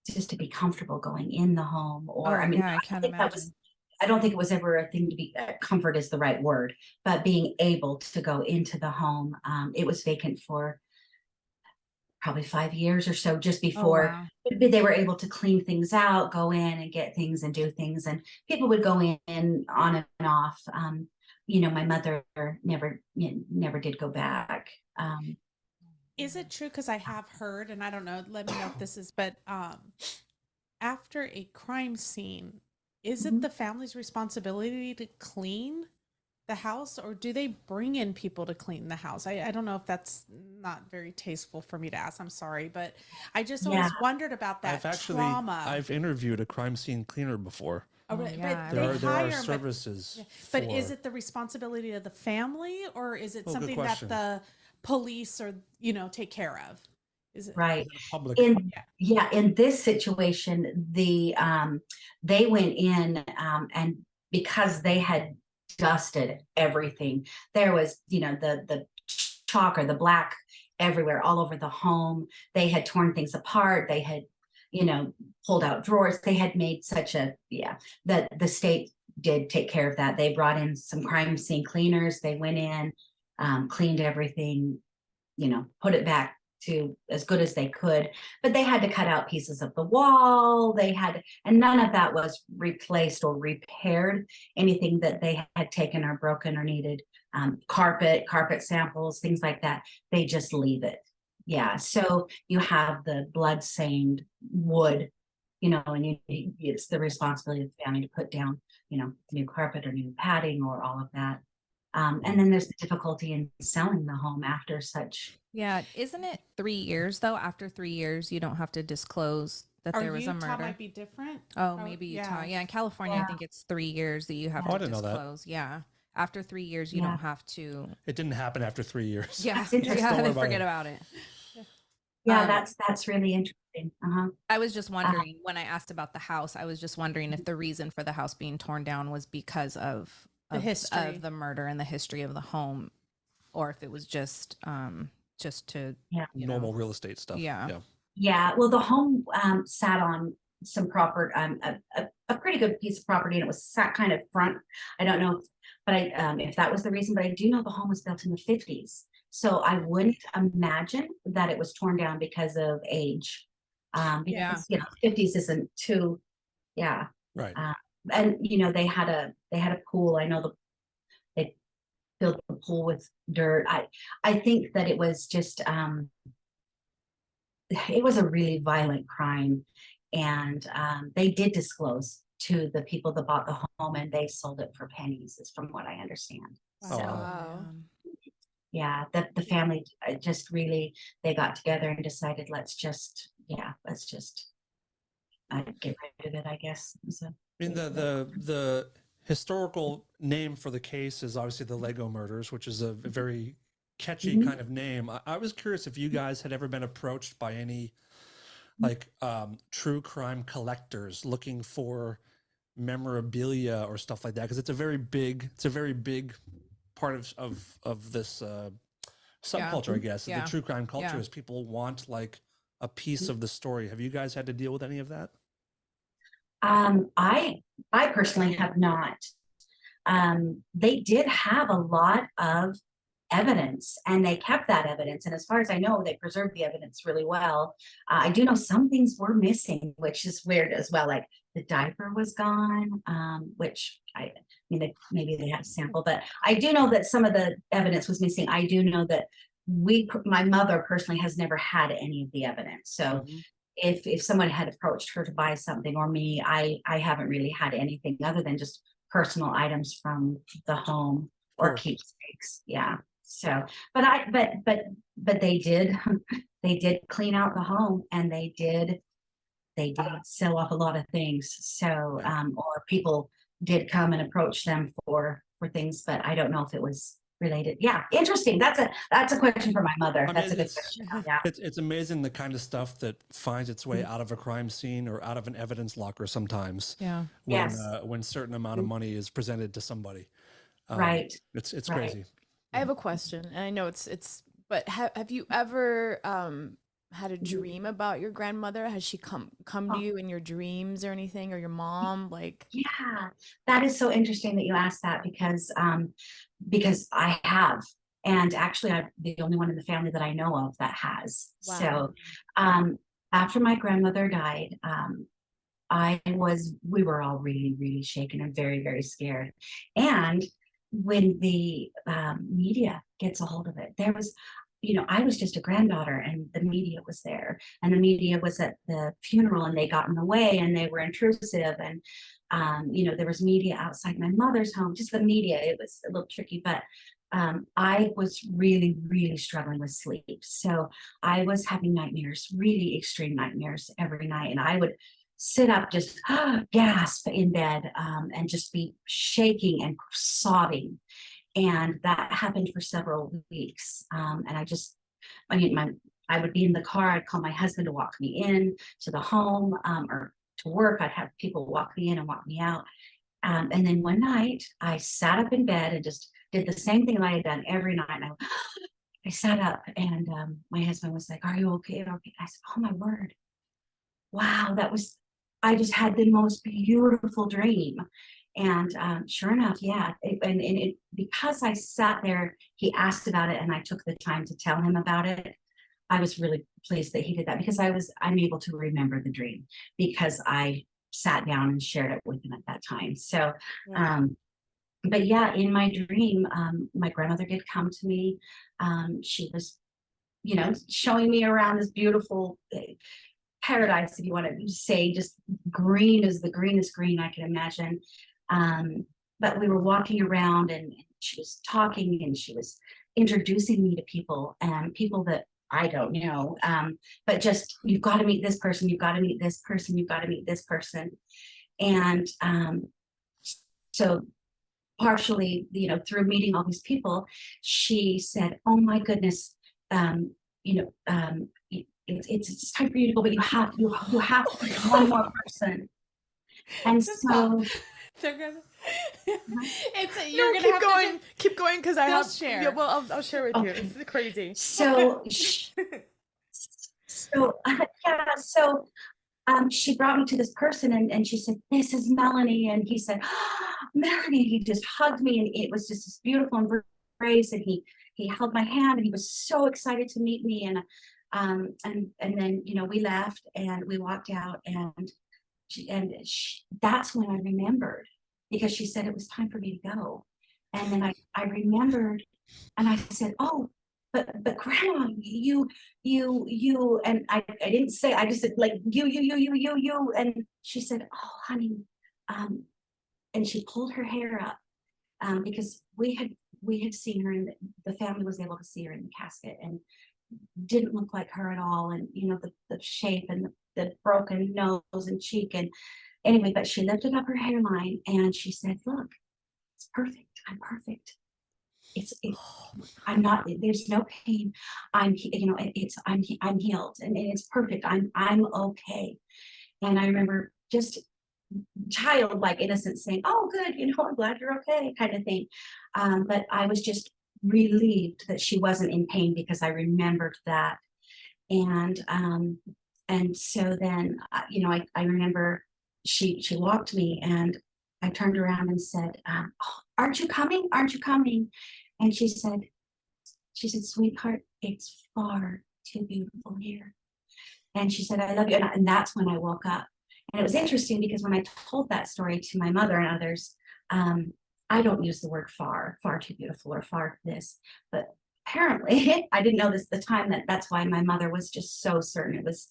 just to be comfortable going in the home, or I mean, yeah, I can't think that imagine. I don't think it was ever a thing to be, comfort is the right word, but being able to go into the home. It was vacant for probably 5 years or so, just before wow. they were able to clean things out, go in and get things and do things. And people would go in on and off. My mother never did go back. Is it true? Because I have heard, and I don't know, let me know if this is, but after a crime scene, is it the family's responsibility to clean the house, or do they bring in people to clean the house? I don't know if that's not very tasteful for me to ask. I'm sorry, but I just always wondered about that trauma. I've interviewed a crime scene cleaner before. Oh, Oh, yeah, but There they are hire, services. but is it the responsibility of the family, or is it good something that question. the police or take care of? Is it Right. Public. In this situation, they went in, and because they had dusted everything, there was, the chalk or the black everywhere, all over the home. They had torn things apart. They had, pulled out drawers. They had made such that the state did take care of that. They brought in some crime scene cleaners. They went in, cleaned everything, put it back to as good as they could, but they had to cut out pieces of the wall. And none of that was replaced or repaired. Anything that they had taken or broken or needed, carpet samples, things like that, they just leave it. Yeah. So you have the blood-stained wood, and it's the responsibility of the family to put down, new carpet or new padding or all of that. And then there's the difficulty in selling the home after such. Yeah. Isn't it 3 years though? After 3 years, you don't have to disclose that there was a Utah murder. might be different. Oh, maybe Utah. Yeah. In California, I think it's 3 years that you have Oh, I to didn't know that. disclose. Yeah. After 3 years, you don't have to. It didn't happen after 3 years. Yeah. That's interesting. Yeah, Don't worry they about forget it. about it. Yeah, that's really interesting. I was just wondering when I asked about the house, I was just wondering if the reason for the house being torn down was because of The history. of the murder and the history of the home, or if it was just to Normal real estate stuff. Yeah. Yeah. Well, the home sat on some proper, a pretty good piece of property, and it was sat kind of front. I don't know, but if that was the reason, but I do know the home was built in the 50s. So I wouldn't imagine that it was torn down because of age. Because 50s isn't too, yeah. Right. And they had a pool. I know they filled the pool with dirt. I think that it was just it was a really violent crime, and they did disclose to the people that bought the home, and they sold it for pennies, is from what I understand. Oh, So Wow. yeah, the family just really, they got together and decided, let's just get rid of it, I guess. So, I mean, the historical name for the case is obviously the Lego murders, which is a very catchy kind of name. I was curious if you guys had ever been approached by any true crime collectors looking for memorabilia or stuff like that, because it's a very big part of this subculture, I guess. The true crime culture is people want like a piece of the story. Have you guys had to deal with any of that? I personally have not. They did have a lot of evidence, and they kept that evidence. And as far as I know, they preserved the evidence really well. I do know some things were missing, which is weird as well. Like the diaper was gone, which I mean, maybe they had a sample, but I do know that some of the evidence was missing. I do know that my mother personally has never had any of the evidence. So if someone had approached her to buy something, or me, I haven't really had anything other than just personal items from the home or keepsakes. Yeah. So, but they did they did clean out the home, and they did sell off a lot of things. So or people did come and approach them for things, but I don't know if it was related. Yeah, interesting. That's a question for my mother. That's a good question. Yeah. It's amazing the kind of stuff that finds its way out of a crime scene or out of an evidence locker sometimes. Yeah. When certain amount of money is presented to somebody. Right. It's Right. crazy. I have a question, and I know but have you ever had a dream about your grandmother? Has she come to you in your dreams or anything, or your mom? Like, Yeah, that is so interesting that you asked that, because I have, and actually I'm the only one in the family that I know of that has. Wow. So after my grandmother died, we were all really, really shaken and very, very scared. And when the media gets a hold of it, there was, I was just a granddaughter, and the media was there, and the media was at the funeral, and they got in the way, and they were intrusive. And, there was media outside my mother's home, just the media. It was a little tricky, but I was really, really struggling with sleep. So I was having nightmares, really extreme nightmares every night. And I would sit up, just gasp in bed, and just be shaking and sobbing. And that happened for several weeks. And I would be in the car. I'd call my husband to walk me in to the home, or to work. I'd have people walk me in and walk me out. And then one night I sat up in bed and just did the same thing that I had done every night. And I sat up, and my husband was like, "Are you okay?" I said, "Oh my word. Wow, I just had the most beautiful dream." And sure enough, yeah. Because I sat there, he asked about it, and I took the time to tell him about it. I was really pleased that he did that, because I'm able to remember the dream because I sat down and shared it with him at that time. So, but yeah, in my dream, my grandmother did come to me. She was, showing me around this beautiful paradise, if you want to say, just green as the greenest green I can imagine. But we were walking around, and she was talking, and she was introducing me to people, and people that I don't know, but just, "You've got to meet this person, you've got to meet this person, you've got to meet this person." And so partially, through meeting all these people, she said, "Oh my goodness, it's time for you to go, but you have one more person." And so you're gonna have to keep going, because I They'll have share. Yeah, well, I'll share with you. Okay. It's crazy. So she brought me to this person, and she said, "This is Melanie." And he said, "Melanie." He just hugged me, and it was just this beautiful embrace. And he held my hand, and he was so excited to meet me. And then we left, and we walked out, and that's when I remembered, because she said it was time for me to go. And then I remembered, and I said, "Oh, but Grandma, you," and I didn't say, I just said, like, you. And she said, "Oh, honey," and she pulled her hair up, because we had seen her, and the family was able to see her in the casket, and didn't look like her at all. And the shape, and the broken nose and cheek, and anyway, but she lifted up her hairline, and she said, "Look, it's perfect. I'm perfect. I'm not, there's no pain. I'm healed, and it's perfect. I'm okay." And I remember just childlike innocence saying, "Oh, good, I'm glad you're okay," kind of thing. But I was just relieved that she wasn't in pain, because I remembered that. And so then, I remember she walked me, and I turned around and said, "Oh, aren't you coming? Aren't you coming?" And she said, She said, sweetheart, it's far too beautiful here. And she said, I love you. And that's when I woke up. And it was interesting because when I told that story to my mother and others, I don't use the word far too beautiful or far this, but apparently I didn't know this at the time that's why my mother was just so certain. It was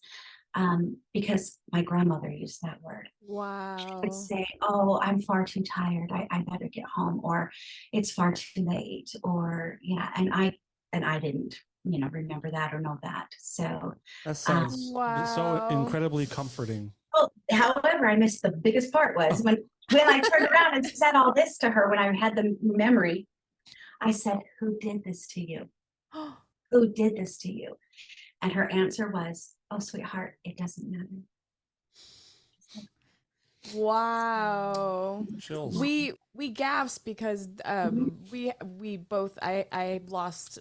because my grandmother used that word. Wow. Would say, oh, I'm far too tired. I better get home, or it's far too late, or yeah. And I didn't, remember that or know that. So That sounds so Wow. incredibly comforting. well, however, I missed the biggest part was when I turned around and said all this to her when I had the memory. I said, who did this to you? Who did this to you? And her answer was, oh, sweetheart, it doesn't matter. Wow. Chills. We gasped because we both I lost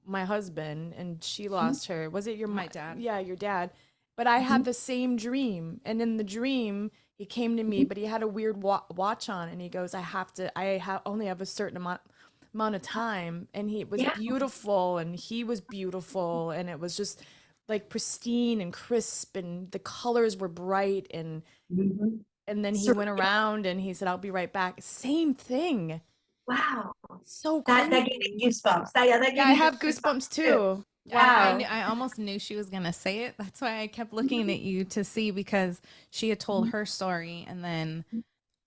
my husband and she lost her. Was it My dad. Yeah, your dad. But I had the same dream, and in the dream he came to me, but he had a weird watch on, and he goes, I only have a certain amount of time, and he was beautiful, and he was beautiful, and it was just like pristine and crisp, and the colors were bright, and then he went around and he said, I'll be right back. Same thing. Wow. So That crazy. gave me goosebumps. That gave Yeah, I me have goosebumps too. Wow. Wow. I almost knew she was going to say it. That's why I kept looking at you to see, because she had told her story. And then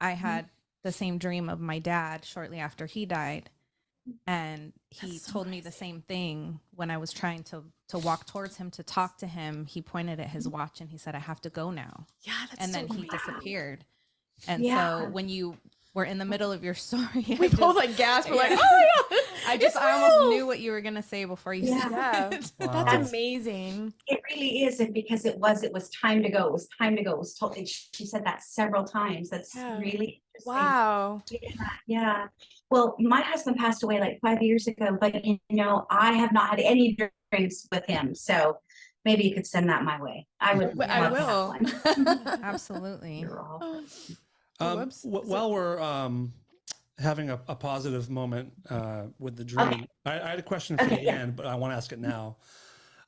I had the same dream of my dad shortly after he died. And he told me the same thing when I was trying to walk towards him to talk to him. He pointed at his watch and he said, I have to go now. Yeah, that's And then so he weird. disappeared. And Yeah. so when you were in the middle of your story, We both like gasped. We're like, Yeah. oh my god. I almost knew what you were gonna say before you said Yeah. it. Wow. That's amazing. It really is, and because it was time to go. It was time to go. It was told. She said that several times. That's Yeah. really interesting. Wow. Yeah. Well, my husband passed away like 5 years ago, but I have not had any drinks with him. So maybe you could send that my way. I would. I love to have will. one. Absolutely. You're all- Whoops. While we're having a positive moment with the dream, Okay. I had a question for the Okay, yeah. end, but I want to ask it now.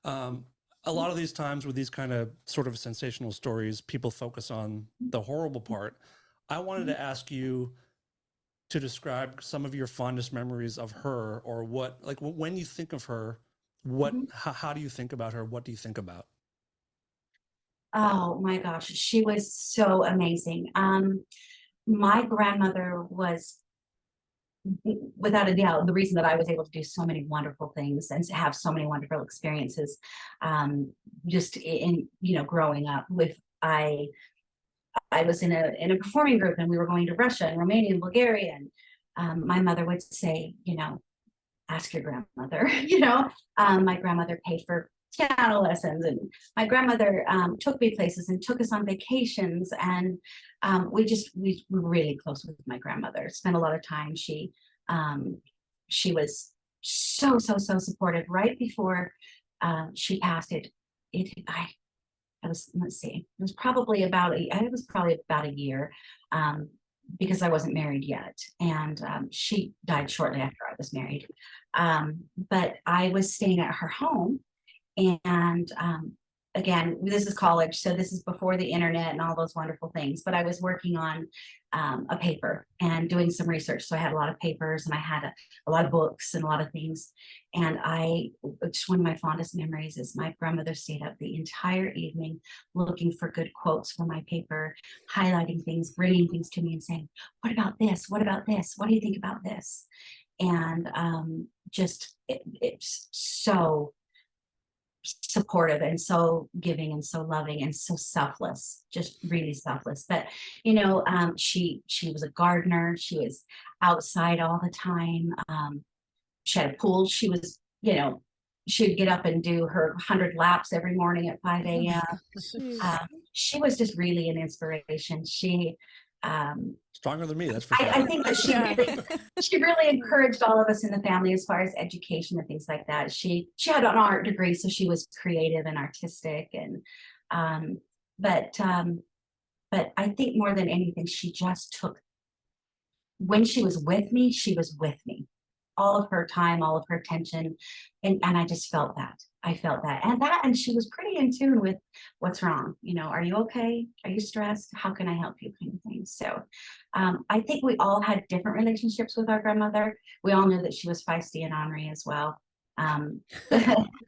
A lot of these times with these kind of sort of sensational stories, people focus on the horrible part. I wanted to ask you to describe some of your fondest memories of her, or what, like when you think of her, how do you think about her? What do you think about? Oh my gosh, she was so amazing. My grandmother was, without a doubt, the reason that I was able to do so many wonderful things and to have so many wonderful experiences, just in growing up. I was in a performing group, and we were going to Russia and Romania and Bulgaria, and my mother would say, ask your grandmother. My grandmother paid for piano lessons, and my grandmother took me places and took us on vacations, and we were really close with my grandmother. Spent a lot of time. She was so supportive. Right before she passed, let's see, it was probably about a year, because I wasn't married yet, and she died shortly after I was married. But I was staying at her home, and again, this is college, so this is before the internet and all those wonderful things. But I was working on a paper and doing some research, so I had a lot of papers, and I had a lot of books and a lot of things. And just one of my fondest memories is my grandmother stayed up the entire evening looking for good quotes for my paper, highlighting things, bringing things to me and saying, what about this? What about this? What do you think about this? And it's so supportive and so giving and so loving and so selfless, just really selfless. But she was a gardener. She was outside all the time. She had a pool. She was, she'd get up and do her 100 laps every morning at 5 a.m. She was just really an inspiration. She Stronger than me, that's for sure. I think that she really encouraged all of us in the family as far as education and things like that. She had an art degree, so she was creative and artistic, and but I think more than anything, she just took, when she was with me all of her time, all of her attention. And I just felt that. I felt that. And she was pretty in tune with what's wrong. You know, are you okay? Are you stressed? How can I help you? Kind of thing. So I think we all had different relationships with our grandmother. We all knew that she was feisty and ornery as well. Um,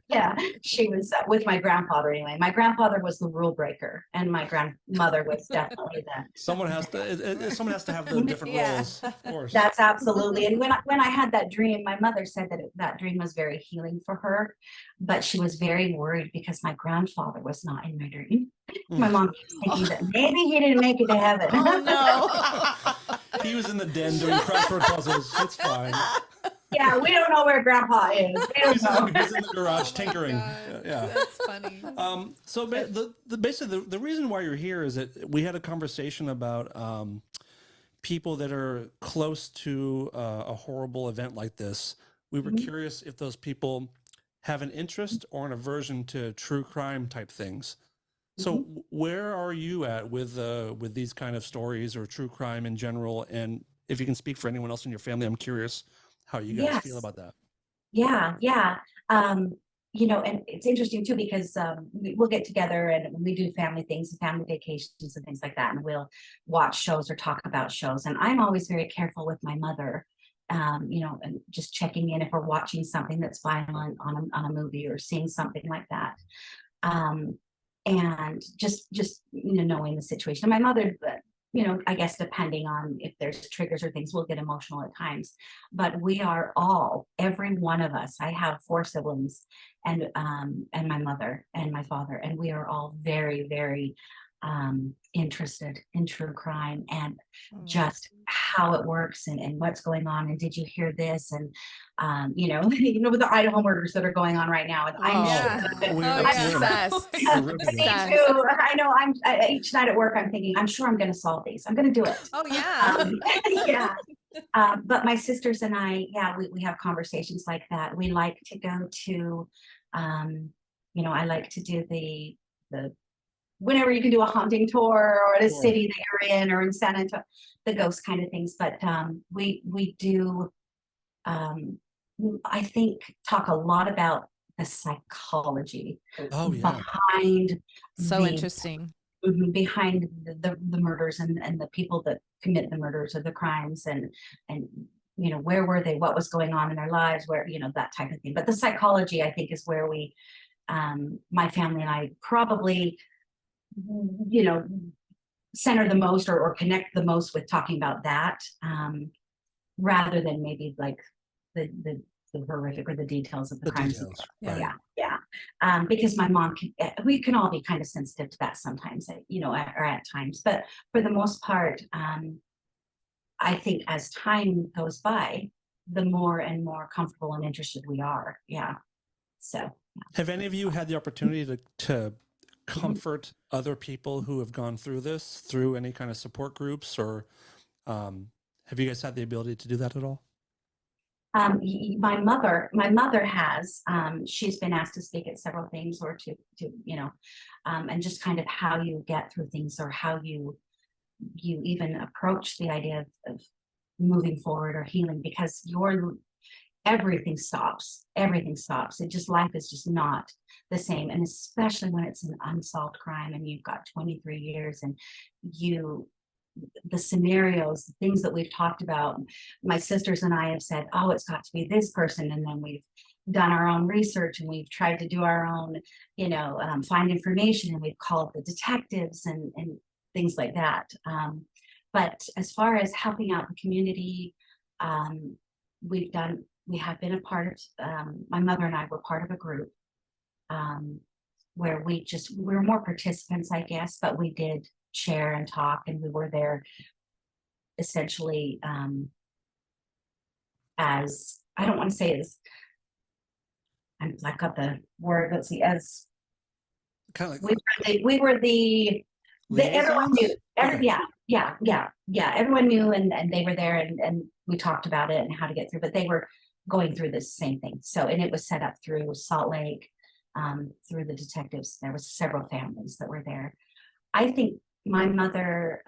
yeah, she was with my grandfather anyway. My grandfather was the rule breaker, and my grandmother was definitely the. Someone has to have the different roles, of course. That's absolutely. And when I had that dream, my mother said that that dream was very healing for her, but she was very worried because my grandfather was not in my dream. My mom was thinking that maybe he didn't make it to heaven. Oh no. He was in the den doing crossword puzzles. It's fine. Yeah, we don't know where Grandpa is. We don't He's know. in the garage tinkering. Yeah. That's funny. So basically, the reason why you're here is that we had a conversation about people that are close to a horrible event like this. We were curious if those people have an interest or an aversion to true crime type things. So where are you at with these kind of stories or true crime in general? And if you can speak for anyone else in your family, I'm curious how you guys feel about that. Yeah. You know, and it's interesting too, because we'll get together and we do family things and family vacations and things like that. And we'll watch shows or talk about shows. And I'm always very careful with my mother, you know, and just checking in if we're watching something that's violent on a movie or seeing something like that. And just, you know, knowing the situation. My mother, you know, I guess depending on if there's triggers or things, we'll get emotional at times. But we are all, every one of us, I have 4 siblings and my mother and my father, and we are all very, very interested in true crime and just how it works and what's going on. And did you hear this? And you know, with the Idaho murders that are going on right now. And I'm Obsessed. Me too. I know. Each night at work, I'm thinking, I'm sure I'm going to solve these. I'm going to do it. Oh yeah. Yeah. But my sisters and I, we have conversations like that. We like to go to, you know, I like to do the whenever you can do a haunting tour or at a city that you're in or in San Antonio, the ghost kind of things. But we do, I think, talk a lot about the psychology behind Interesting. behind the murders and the people that commit the murders or the crimes and you know, where were they, what was going on in their lives, where, you know, that type of thing. But the psychology, I think, is where we my family and I probably, you know, center the most or connect the most with talking about that, rather than maybe like the horrific or the details of the crimes. Because my mom we can all be kind of sensitive to that sometimes, you know, or at times, but for the most part, I think as time goes by, the more and more comfortable and interested we are. So have any of you had the opportunity to comfort other people who have gone through this through any kind of support groups, or have you guys had the ability to do that at all? My mother has, she's been asked to speak at several things or to, you know, and just kind of how you get through things or how you even approach the idea of moving forward or healing, because everything stops. It just, life is just not the same. And especially when it's an unsolved crime and you've got 23 years and the scenarios, the things that we've talked about, my sisters and I have said, oh, it's got to be this person. And then we've done our own research and we've tried to do our own, you know, find information, and we've called the detectives and things like that. But as far as helping out the community, we have been a part of, my mother and I were part of a group where we were more participants, I guess, but we did share and talk, and we were there essentially as, I don't want to say as, I've got the word, let's see, as kind of like we were the everyone knew. Everyone knew, and they were there, and we talked about it and how to get through, but they were going through the same thing. So, and it was set up through Salt Lake, through the detectives. There was several families that were there. I think my mother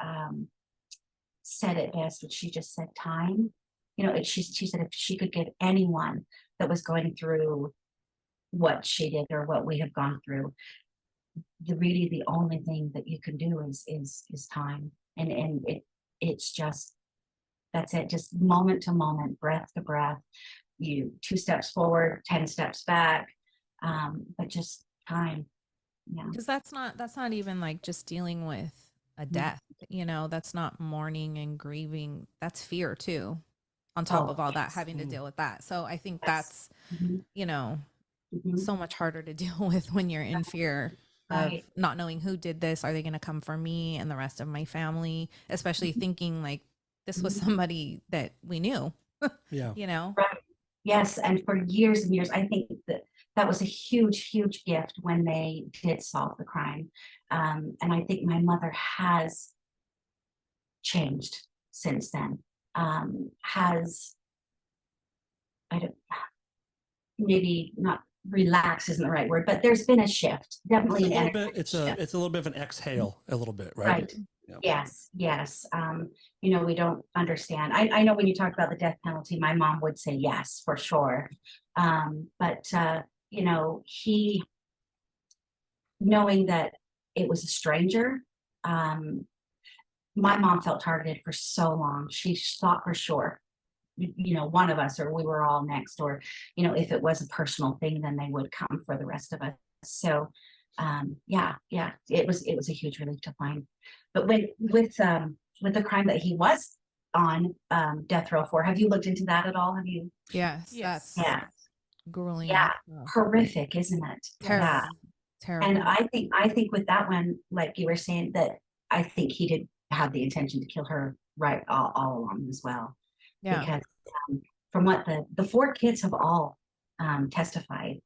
said it best, but she just said time. she said if she could give anyone that was going through what she did or what we have gone through, the only thing that you can do is time. And it's just, that's it, just moment to moment, breath to breath, you 2 steps forward, 10 steps back, but just time. Yeah. Because that's not even like just dealing with a death, that's not mourning and grieving. That's fear too, on top of all that, having to deal with that. So I think that's, so much harder to deal with when you're in fear of not knowing who did this. Are they going to come for me and the rest of my family? Especially thinking like this was somebody that we knew. Yeah. Right. Yes. And for years and years, I think that was a huge, huge gift when they did solve the crime. And I think my mother has changed since then. Maybe not relax isn't the right word, but there's been a shift. Definitely it's a little bit of an exhale, a little bit, right? Right. Yeah. Yes. We don't understand. I know when you talk about the death penalty, my mom would say yes, for sure. But he, knowing that it was a stranger, my mom felt targeted for so long. She thought for sure, one of us, or we were all next, or, if it was a personal thing, then they would come for the rest of us. So, it was a huge relief to find. But with the crime that he was on death row for, have you looked into that at all? Have you? Yes. Yes. That's grueling. Yeah. Horrific, isn't it? Terrible. Yeah. Terrible. And I think with that one, like you were saying, that I think he did have the intention to kill her right all along as well. Yeah. Because from what the 4 kids have all testified,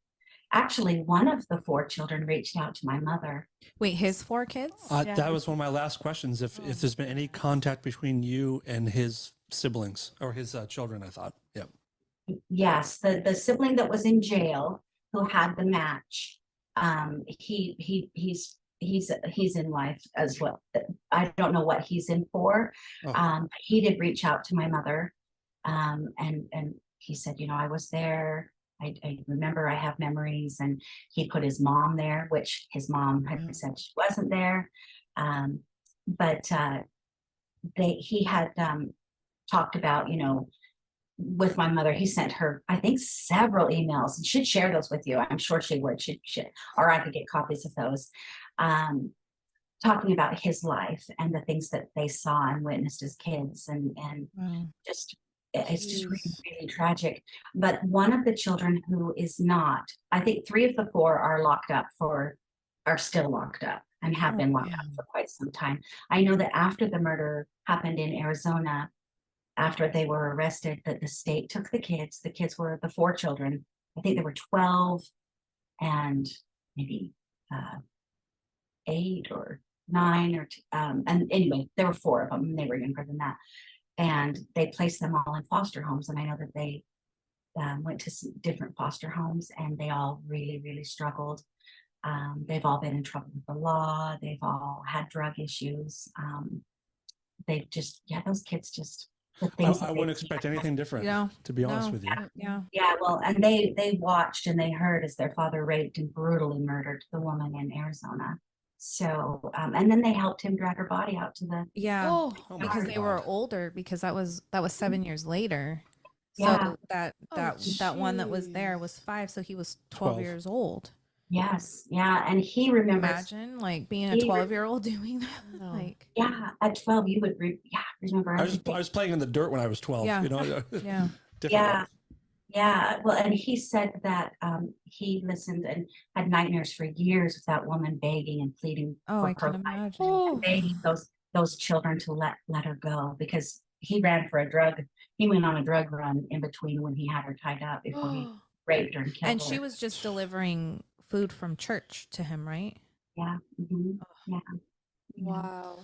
actually one of the 4 children reached out to my mother. Wait, his 4 kids? That was one of my last questions. If there's been any contact between you and his siblings or his children, I thought. Yep. Yes, the sibling that was in jail who had the match, he's in life as well. I don't know what he's in for. He did reach out to my mother, and he said, I was there. I remember, I have memories, and he put his mom there, which his mom had said she wasn't there. But he had talked about, with my mother, he sent her, I think, several emails, and she'd share those with you. I'm sure she would, or I could get copies of those, talking about his life and the things that they saw and witnessed as kids, and just, it's just really, really tragic. But one of the children who is not, I think 3 of the 4 are still locked up and have been locked up for quite some time. I know that after the murder happened in Arizona, after they were arrested, that the state took the kids. The kids were the 4 children. I think they were 12 and maybe 8 or 9 or and anyway, there were 4 of them, and they were younger than that. And they placed them all in foster homes. And I know that they went to different foster homes, and they all really, really struggled. They've all been in trouble with the law. They've all had drug issues. They've just, those kids just, I wouldn't expect anything different, to be honest with you. Yeah. Well, and they watched and they heard as their father raped and brutally murdered the woman in Arizona. So, and then they helped him drag her body out to the. Because they were older, because that was 7 years later. Yeah. So that one that was there was 5, so he was 12 years old. Yes. Yeah. And he remembers. Imagine like being a 12-year-old doing that. Like, at 12 you would remember. I was playing in the dirt when I was 12. Yeah. Yeah. Well, and he said that he listened and had nightmares for years with that woman begging and pleading for I can her life, imagine. begging those children to let her go, because he ran for a drug. He went on a drug run in between when he had her tied up before he raped her and killed her. And she was just delivering food from church to him, right? Yeah. Mm-hmm. Yeah. Wow.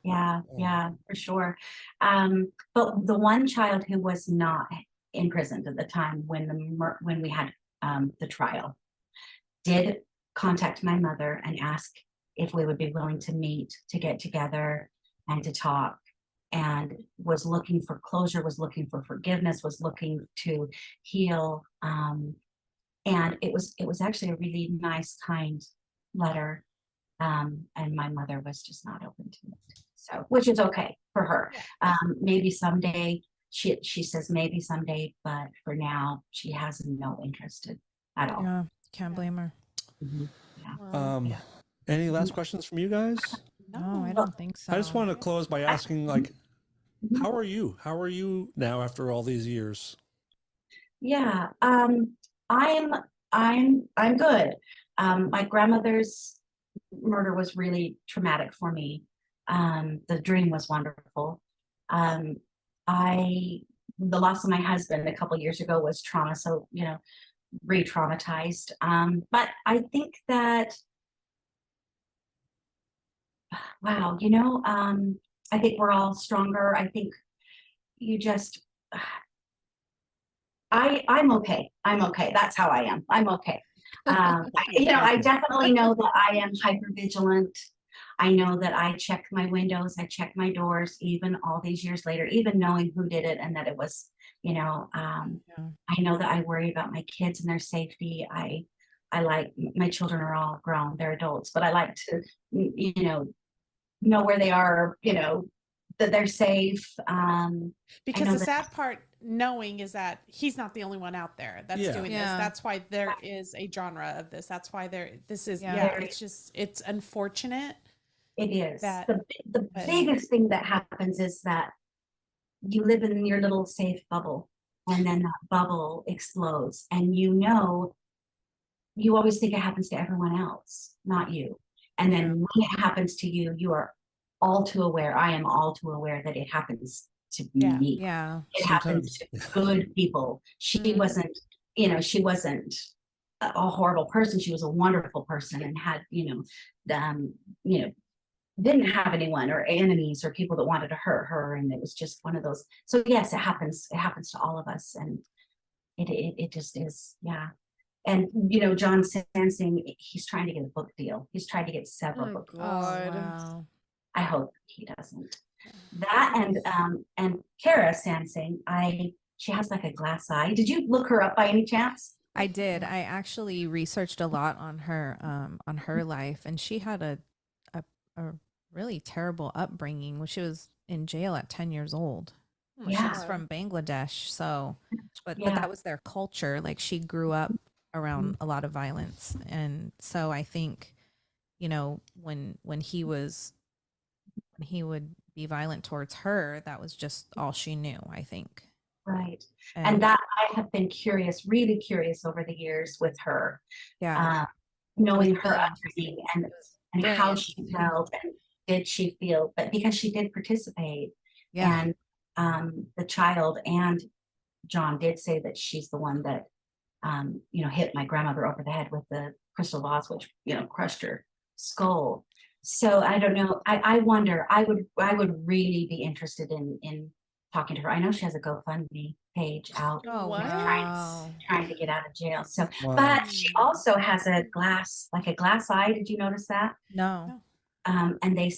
Yeah, for sure. But the one child who was not imprisoned at the time when we had the trial did contact my mother and ask if we would be willing to meet, to get together and to talk. and was looking for closure, was looking for forgiveness, was looking to heal. And it was actually a really nice, kind letter. And my mother was just not open to it. So, which is okay for her. Maybe someday, she says maybe someday, but for now, she has no interest at all. Yeah, can't blame her. Mhm. Any last questions from you guys? No, I don't think so. I just want to close by asking, like, how are you? How are you now after all these years? Yeah, I'm good. My grandmother's murder was really traumatic for me. The dream was wonderful. The loss of my husband a couple years ago was trauma, so re-traumatized. But I think that, wow, I think we're all stronger. I think you just, I'm okay. I'm okay. That's how I am. I'm okay. I definitely know that I am hypervigilant. I know that I check my windows, I check my doors, even all these years later, even knowing who did it and that it was, I know that I worry about my kids and their safety. I like, my children are all grown, they're adults, but I like to, know where they are, that they're safe. Because the sad part knowing is that he's not the only one out there that's doing this. That's why there is a genre of this. That's why it's unfortunate. It is. The biggest thing that happens is that you live in your little safe bubble, and then that bubble explodes, and you always think it happens to everyone else, not you. And then when it happens to you, you are all too aware. I am all too aware that it happens to me. Yeah. It happens to good people. She wasn't a horrible person. She was a wonderful person and had, didn't have anyone or enemies or people that wanted to hurt her. And it was just one of those. So yes, it happens. It happens to all of us. And it just is. Yeah. And, John Sansing, he's trying to get a book deal. He's trying to get several book deals. Wow. I hope he doesn't. That and Kara Sansing, she has like a glass eye. Did you look her up by any chance? I did. I actually researched a lot on her life, and she had a really terrible upbringing when she was in jail at 10 years old. She's from Bangladesh, so but that was their culture. Like, she grew up around a lot of violence, and so I think, when he would be violent towards her, that was just all she knew, I think. Right. And that I have been really curious over the years with her. Yeah. Knowing her upbringing and how she felt, and did she feel, but because she did participate. Yeah. And the child and John did say that she's the one that hit my grandmother over the head with the crystal vase, which crushed her skull. So I don't know. I wonder. I would really be interested in talking to her. I know she has a GoFundMe page out. Oh, wow. Trying to get out of jail. So, but she also has a glass eye. Did you notice that? No. And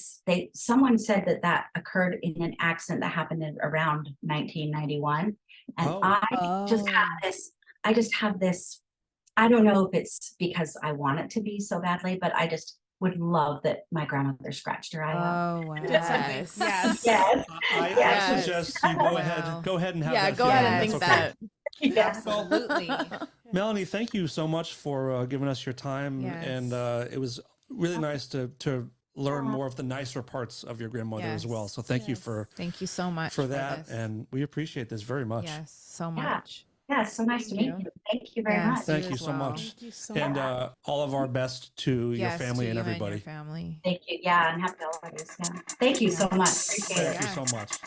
someone said that occurred in an accident that happened in around 1991. And I just have this. I don't know if it's because I want it to be so badly, but I just would love that my grandmother scratched her eye out. Oh, wow. Yes. I suggest you go ahead and have that. Go ahead and think that. Yes. Absolutely. Melanie, thank you so much for giving us your time. Yes. And it was really nice to learn more of the nicer parts of your grandmother as well. So thank you Thank you so much for that. this. And we appreciate this very much. Yes, so much. Yeah, so nice to meet you. Thank you very much. Thank you as so well. much. Thank you so And much. all of our best to your Yes, family to and you everybody. your family. Thank you. Yeah, and happy holidays. Yeah. Thank you so much. Appreciate it. Thank you so much.